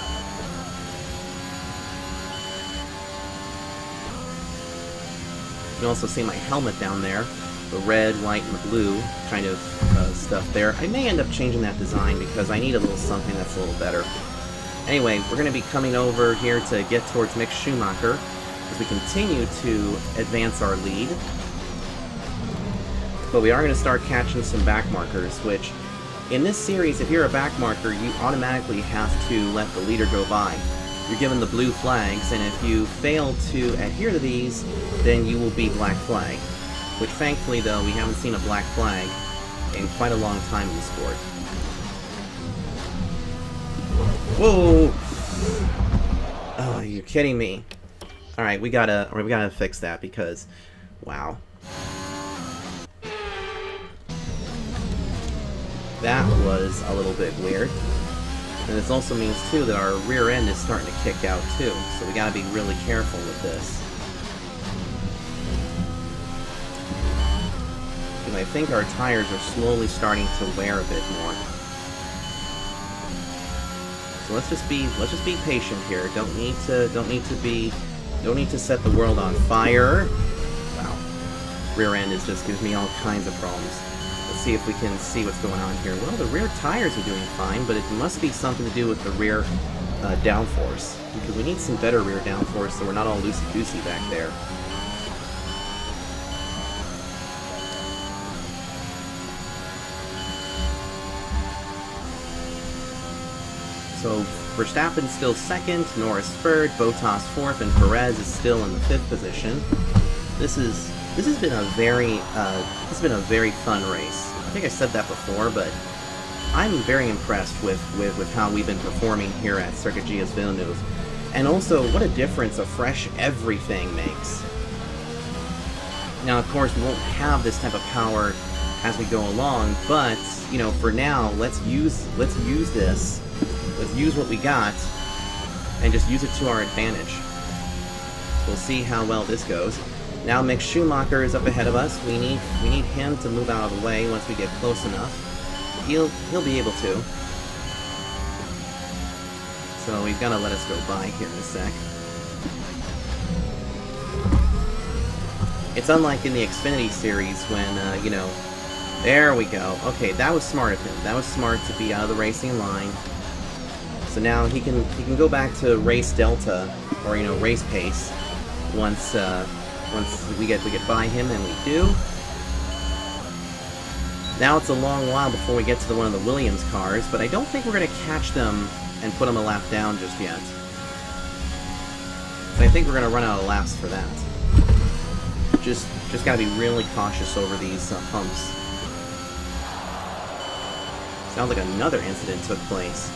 You can also see my helmet down there. The red, white, and the blue kind of stuff there. I may end up changing that design because I need a little something that's a little better. Anyway, we're going to be coming over here to get towards Mick Schumacher as we continue to advance our lead. But we are going to start catching some back markers, which in this series, if you're a back marker, you automatically have to let the leader go by. You're given the blue flags, and if you fail to adhere to these, then you will be black flag. Which thankfully, though, we haven't seen a black flag in quite a long time in the sport. Whoa! Oh, you're kidding me. Alright, we gotta fix that because, wow. That was a little bit weird. And this also means, too, that our rear end is starting to kick out, too. So we gotta be really careful with this. And I think our tires are slowly starting to wear a bit more. So let's just be patient here. Don't need to set the world on fire. Wow. Rear end is just giving me all kinds of problems. Let's see if we can see what's going on here. Well, the rear tires are doing fine, but it must be something to do with the rear downforce, because we need some better rear downforce so we're not all loosey-goosey back there. So Verstappen's still second, Norris third, Bottas fourth, and Perez is still in the 5th position. This has been a very fun race. I think I said that before, but I'm very impressed with how we've been performing here at Circuit Gilles Villeneuve, and also what a difference a fresh everything makes. Now, of course, we won't have this type of power as we go along, but you know, for now, let's use this. Let's use what we got and just use it to our advantage. We'll see how well this goes. Now Mick Schumacher is up ahead of us. We need him to move out of the way once we get close enough. He'll be able to. So he's gonna let us go by here in a sec. It's unlike in the Xfinity series when you know, there we go. Okay, that was smart of him. That was smart to be out of the racing line. So now he can go back to race delta, or you know, race pace once we get by him, and we do. Now it's a long while before we get to one of the Williams cars, but I don't think we're going to catch them and put them a lap down just yet. So I think we're going to run out of laps for that. Just got to be really cautious over these humps. Sounds like another incident took place.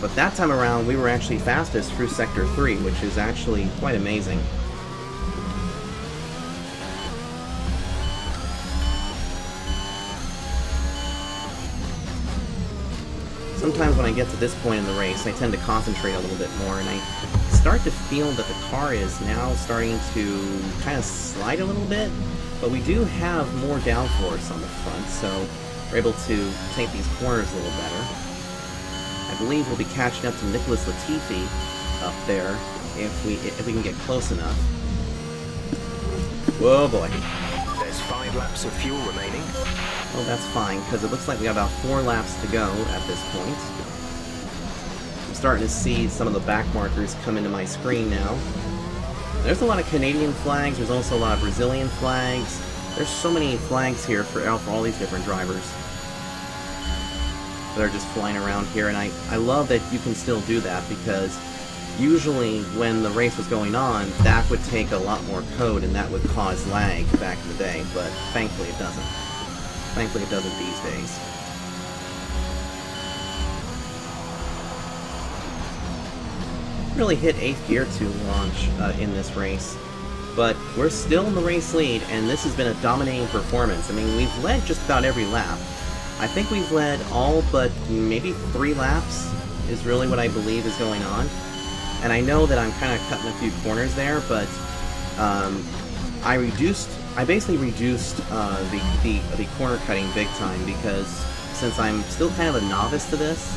But that time around, we were actually fastest through Sector 3, which is actually quite amazing. Sometimes when I get to this point in the race, I tend to concentrate a little bit more, and I start to feel that the car is now starting to kind of slide a little bit, but we do have more downforce on the front, so we're able to take these corners a little better. I believe we'll be catching up to Nicholas Latifi up there if we can get close enough. Whoa, boy. There's 5 laps of fuel remaining. Oh, that's fine, because it looks like we got about 4 laps to go at this point. I'm starting to see some of the back markers come into my screen now. There's a lot of Canadian flags, there's also a lot of Brazilian flags. There's so many flags here for all these different drivers that are just flying around here, and I love that you can still do that, because usually when the race was going on, that would take a lot more code and that would cause lag back in the day, but thankfully it doesn't. Thankfully it doesn't these days. Really hit 8th gear to launch in this race, but we're still in the race lead, and this has been a dominating performance. I mean, we've led just about every lap. I think we've led all but maybe 3 laps is really what I believe is going on. And I know that I'm kind of cutting a few corners there, but I basically reduced the corner cutting big time, because since I'm still kind of a novice to this,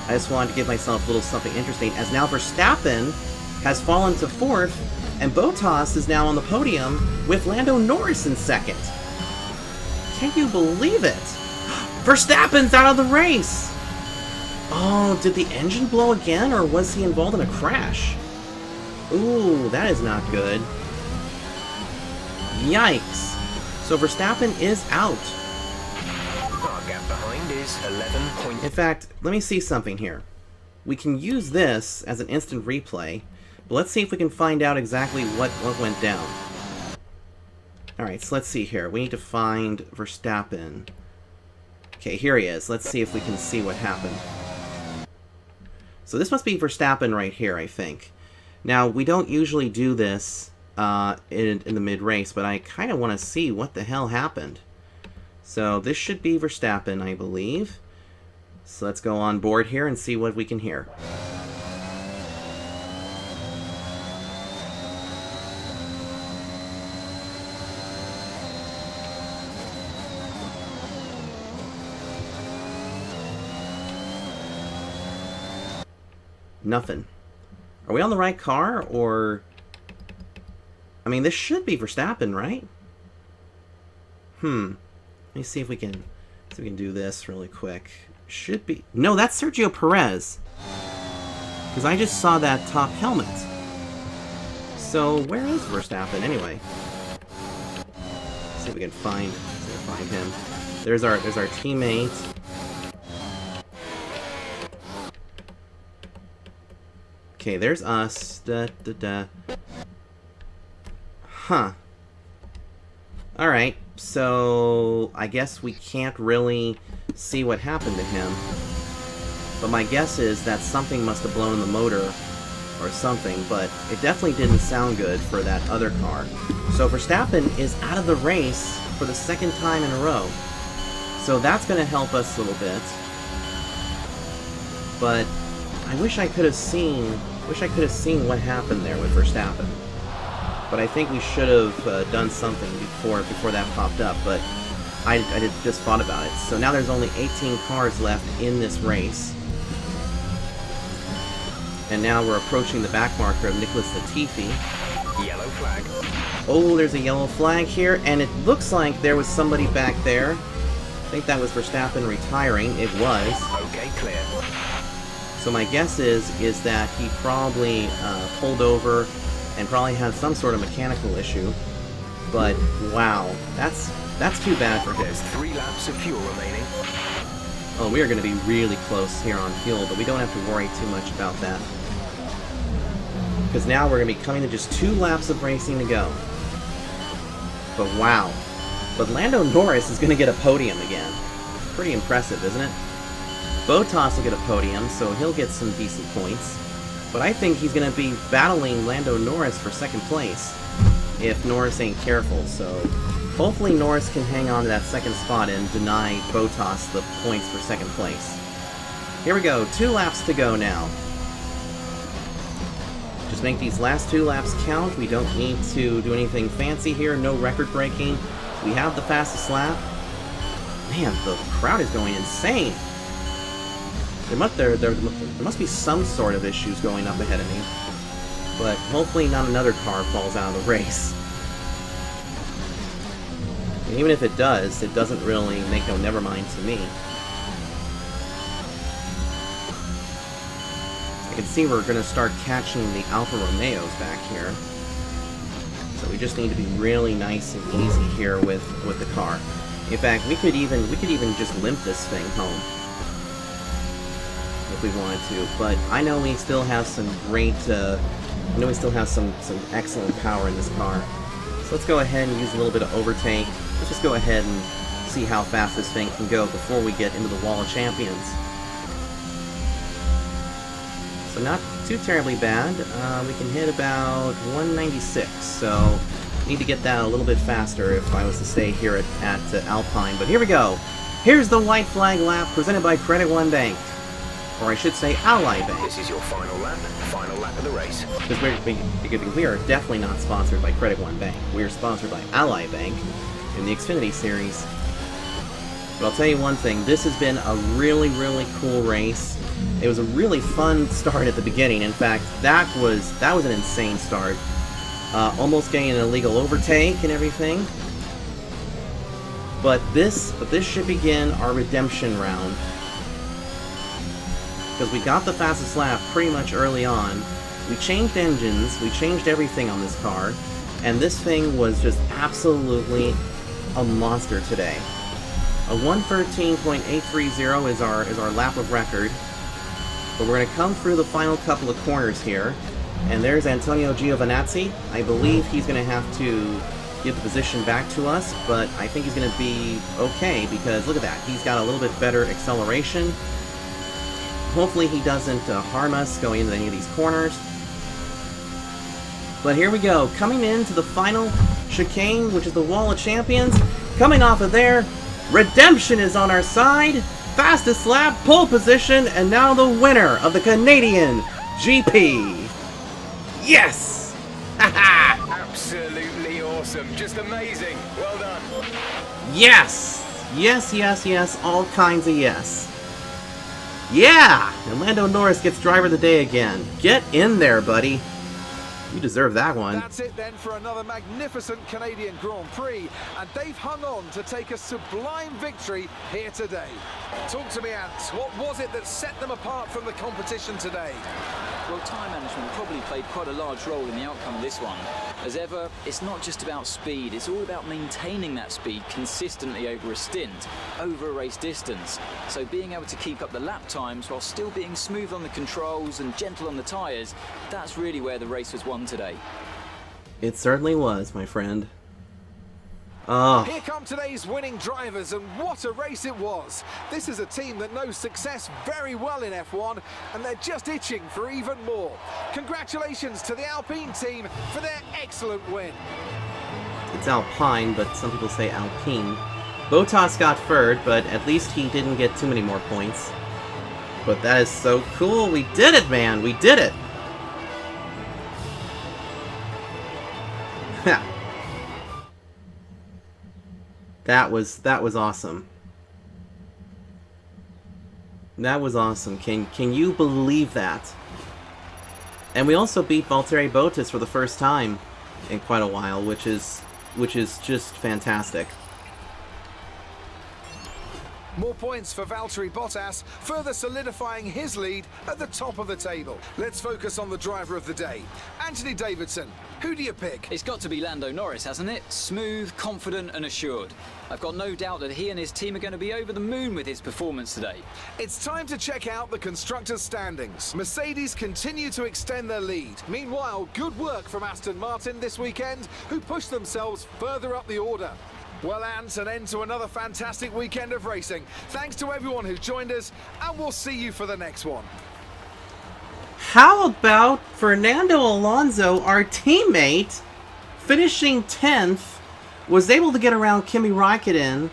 I just wanted to give myself a little something interesting, as now Verstappen has fallen to 4th, and Bottas is now on the podium with Lando Norris in 2nd. Can you believe it? Verstappen's out of the race! Oh, did the engine blow again, or was he involved in a crash? Ooh, that is not good. Yikes. So Verstappen is out. Our gap behind is 11 points. In fact, let me see something here. We can use this as an instant replay, but let's see if we can find out exactly what went down. Alright, so let's see here. We need to find Verstappen. Okay, here he is. Let's see if we can see what happened. So this must be Verstappen right here, I think. Now, we don't usually do this in the mid-race, but I kind of want to see what the hell happened. So this should be Verstappen, I believe. So let's go on board here and see what we can hear. Nothing. Are we on the right car, or... I mean, this should be Verstappen, right? Let me see if we can do this really quick. Should be... No, that's Sergio Perez. Because I just saw that top helmet. So, where is Verstappen, anyway? Let's see if we can find him. There's our teammate. Okay, there's us. Huh. Alright, so I guess we can't really see what happened to him. But my guess is that something must have blown in the motor or something, but it definitely didn't sound good for that other car. So Verstappen is out of the race for the 2nd time in a row. So that's going to help us a little bit. But I wish I could have seen what happened there with Verstappen. But I think we should have done something before that popped up, but I just thought about it. So now there's only 18 cars left in this race. And now we're approaching the back marker of Nicholas Latifi. Yellow flag. Oh, there's a yellow flag here, and it looks like there was somebody back there. I think that was Verstappen retiring. It was. Okay, clear. So my guess is that he probably pulled over and probably had some sort of mechanical issue. But wow, that's too bad for him. There's 3 laps of fuel remaining. Oh, we are going to be really close here on fuel, but we don't have to worry too much about that. Because now we're going to be coming to just 2 laps of racing to go. But wow. But Lando Norris is going to get a podium again. Pretty impressive, isn't it? Bottas will get a podium, so he'll get some decent points. But I think he's going to be battling Lando Norris for second place if Norris ain't careful. So hopefully Norris can hang on to that second spot and deny Bottas the points for second place. Here we go, 2 laps to go now. Just make these last 2 laps count. We don't need to do anything fancy here, no record breaking. We have the fastest lap. Man, the crowd is going insane. There must be some sort of issues going up ahead of me. But hopefully not another car falls out of the race. And even if it does, it doesn't really make no nevermind to me. I can see we're going to start catching the Alfa Romeos back here. So we just need to be really nice and easy here with the car. In fact, we could even just limp this thing home if we wanted to. But I know we still have some great, some excellent power in this car. So let's go ahead and use a little bit of overtake. Let's just go ahead and see how fast this thing can go before we get into the Wall of Champions. So not too terribly bad. We can hit about 196, so need to get that a little bit faster if I was to stay here at Alpine. But here we go. Here's the white flag lap presented by Credit One Bank. Or I should say Ally Bank. This is your final lap of the race. Because we are definitely not sponsored by Credit One Bank. We are sponsored by Ally Bank in the Xfinity Series. But I'll tell you one thing, this has been a really, really cool race. It was a really fun start at the beginning. In fact, that was an insane start. Almost getting an illegal overtake and everything. But this should begin our redemption round. Because we got the fastest lap pretty much early on. We changed engines, we changed everything on this car, and this thing was just absolutely a monster today. A 1:13.830 is our lap of record. But we're going to come through the final couple of corners here. And there's Antonio Giovinazzi. I believe he's going to have to give the position back to us, but I think he's going to be okay because look at that. He's got a little bit better acceleration. Hopefully he doesn't harm us going into any of these corners. But here we go. Coming into the final chicane, which is the Wall of Champions. Coming off of there, redemption is on our side. Fastest lap, pole position, and now the winner of the Canadian GP. Yes! Haha! Absolutely awesome. Just amazing. Well done. Yes! Yes, yes, yes. All kinds of yes. Yeah! And Lando Norris gets driver of the day again. Get in there, buddy. You deserve that one. That's it then for another magnificent Canadian Grand Prix, and they've hung on to take a sublime victory here today. Talk to me, Ants. What was it that set them apart from the competition today? Well, time management probably played quite a large role in the outcome of this one. As ever, it's not just about speed, it's all about maintaining that speed consistently over a stint, over a race distance. So being able to keep up the lap times while still being smooth on the controls and gentle on the tyres, that's really where the race was won today. It certainly was, my friend. Oh. Here come today's winning drivers, and what a race it was. This is a team that knows success very well in F1, and they're just itching for even more. Congratulations to the Alpine team for their excellent win. It's Alpine, but some people say Alpine. Bottas got third, but at least he didn't get too many more points. But that is so cool. We did it, man. We did it. That was awesome. That was awesome. Can you believe that? And we also beat Valtteri Bottas for the first time in quite a while, which is just fantastic. More points for Valtteri Bottas, further solidifying his lead at the top of the table. Let's focus on the driver of the day. Anthony Davidson, who do you pick? It's got to be Lando Norris, hasn't it? Smooth, confident and assured. I've got no doubt that he and his team are going to be over the moon with his performance today. It's time to check out the constructors' standings. Mercedes continue to extend their lead. Meanwhile, good work from Aston Martin this weekend, who pushed themselves further up the order. Well, Ant, an end to another fantastic weekend of racing. Thanks to everyone who joined us, and we'll see you for the next one. How about Fernando Alonso, our teammate, finishing 10th, was able to get around Kimi Raikkonen,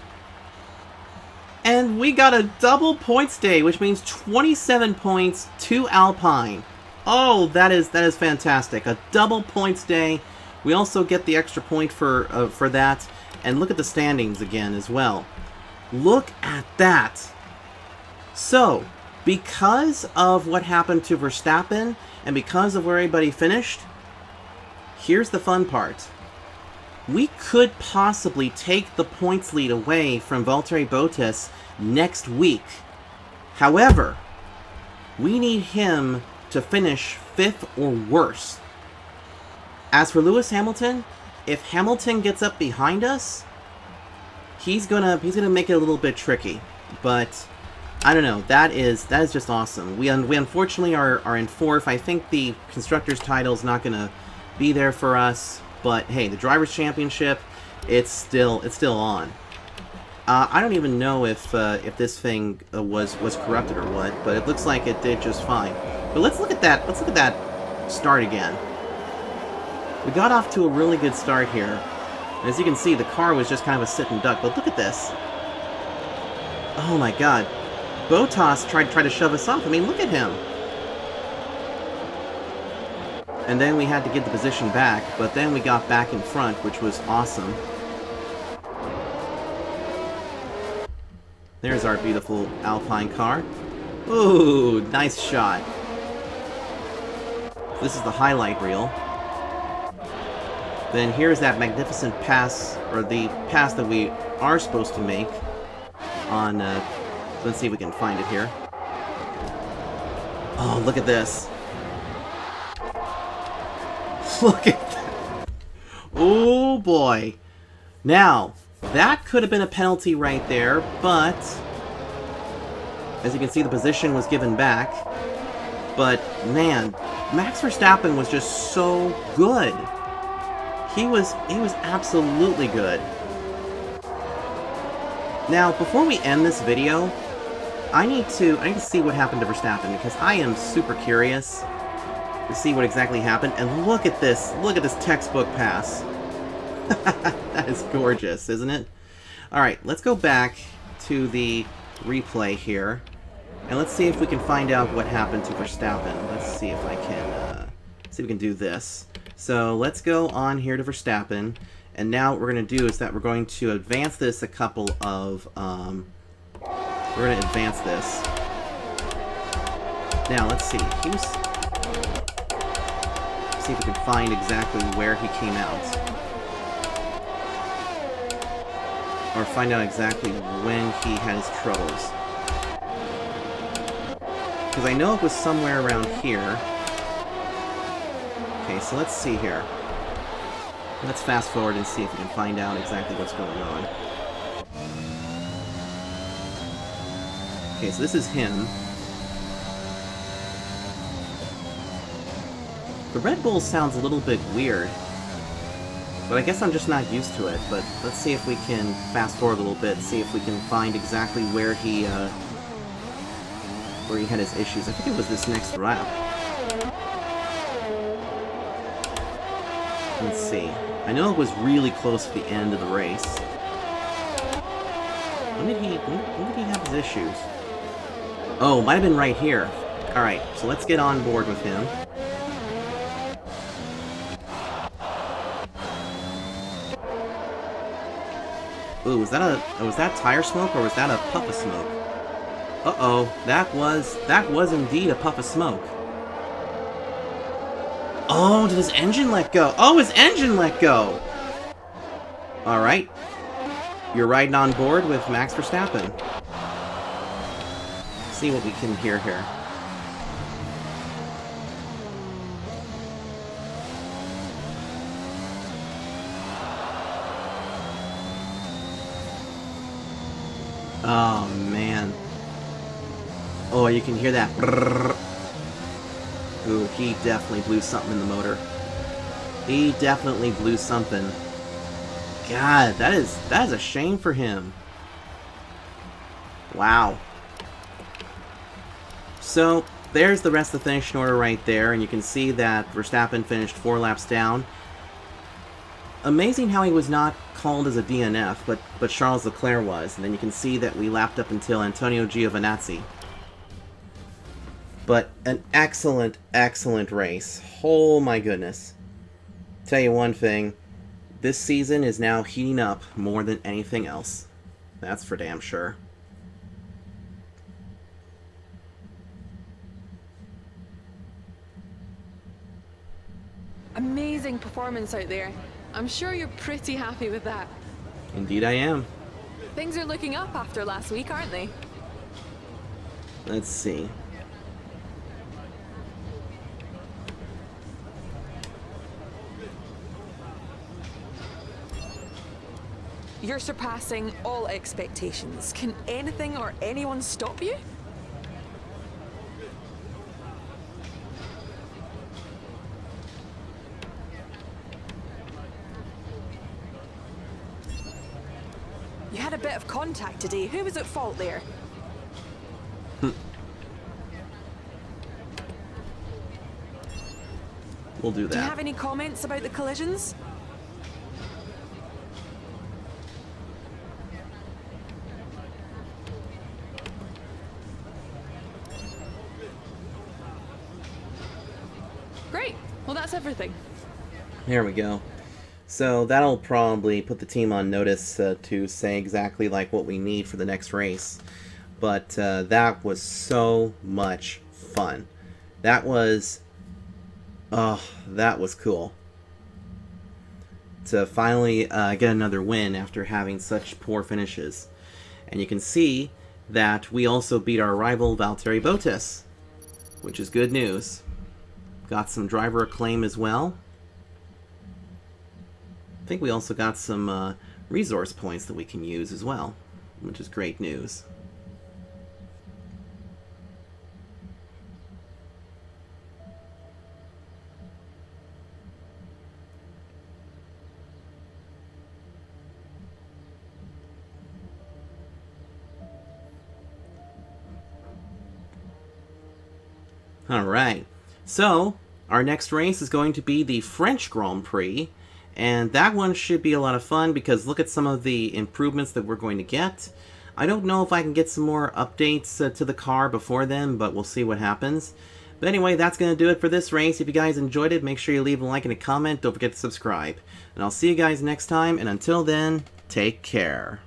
and we got a double points day, which means 27 points to Alpine. Oh, that is fantastic. A double points day. We also get the extra point for that. And look at the standings again as well. Look at that. So, because of what happened to Verstappen, and because of where everybody finished, here's the fun part. We could possibly take the points lead away from Valtteri Bottas next week. However, we need him to finish 5th or worse. As for Lewis Hamilton, if Hamilton gets up behind us, he's gonna make it a little bit tricky. But I don't know. That is just awesome. We unfortunately are in 4th. I think the constructors' title is not gonna be there for us. But hey, the drivers' championship, it's still on. I don't even know if this thing was corrupted or what, but it looks like it did just fine. But let's look at that. Let's look at that start again. We got off to a really good start here. And as you can see, the car was just kind of a sit and duck. But look at this. Oh my god. Bottas tried to shove us off. I mean, look at him. And then we had to get the position back. But then we got back in front, which was awesome. There's our beautiful Alpine car. Ooh, nice shot. This is the highlight reel. Then here's that magnificent pass, or the pass that we are supposed to make on, let's see if we can find it here. Oh, look at this. Look at that. Oh, boy. Now, that could have been a penalty right there, but as you can see, the position was given back. But, man, Max Verstappen was just so good. He was absolutely good. Now, before we end this video, I need to see what happened to Verstappen, because I am super curious to see what exactly happened. And look at this textbook pass. That is gorgeous, isn't it? Alright, let's go back to the replay here, and let's see if we can find out what happened to Verstappen. Let's see if I can, see if we can do this. So let's go on here to Verstappen, and now what we're going to do is that we're going to advance this a couple of, we're going to advance this. Now, let's see. See if we can find exactly where he came out. Or find out exactly when he had his troubles. Because I know it was somewhere around here. Okay, so let's see here. Let's fast forward and see if we can find out exactly what's going on. Okay, so this is him. The Red Bull sounds a little bit weird, but I guess I'm just not used to it. But let's see if we can fast forward a little bit, see if we can find exactly where he had his issues. I think it was this next lap. Let's see. I know it was really close to the end of the race. When did he have his issues? Oh, might have been right here. Alright, so let's get on board with him. Ooh, was that tire smoke, or was that a puff of smoke? Uh-oh, that was indeed a puff of smoke. Oh, did his engine let go? Oh, his engine let go! Alright. You're riding on board with Max Verstappen. See what we can hear here. Oh, man. Oh, you can hear that. Brrr. Ooh, he definitely blew something in the motor. He definitely blew something. God, that is a shame for him. Wow. So, there's the rest of the finishing order right there, and you can see that Verstappen finished 4 laps down. Amazing how he was not called as a DNF, but Charles Leclerc was, and then you can see that we lapped up until Antonio Giovinazzi. But an excellent, excellent race. Oh my goodness. Tell you one thing, this season is now heating up more than anything else. That's for damn sure. Amazing performance out there. I'm sure you're pretty happy with that. Indeed I am. Things are looking up after last week, aren't they? Let's see. You're surpassing all expectations. Can anything or anyone stop you? You had a bit of contact today. Who was at fault there? We'll do Do you that. have any comments about the collisions? Great. Well, that's everything. There we go. So that'll probably put the team on notice to say exactly like what we need for the next race. But that was so much fun. That was... oh, that was cool. To finally get another win after having such poor finishes. And you can see that we also beat our rival Valtteri Bottas, which is good news. Got some driver acclaim as well. I think we also got some resource points that we can use as well, which is great news. Alright, so our next race is going to be the French Grand Prix, and that one should be a lot of fun because look at some of the improvements that we're going to get. I don't know if I can get some more updates to the car before then, but we'll see what happens. But anyway, that's going to do it for this race. If you guys enjoyed it, make sure you leave a like and a comment. Don't forget to subscribe. And I'll see you guys next time, and until then, take care.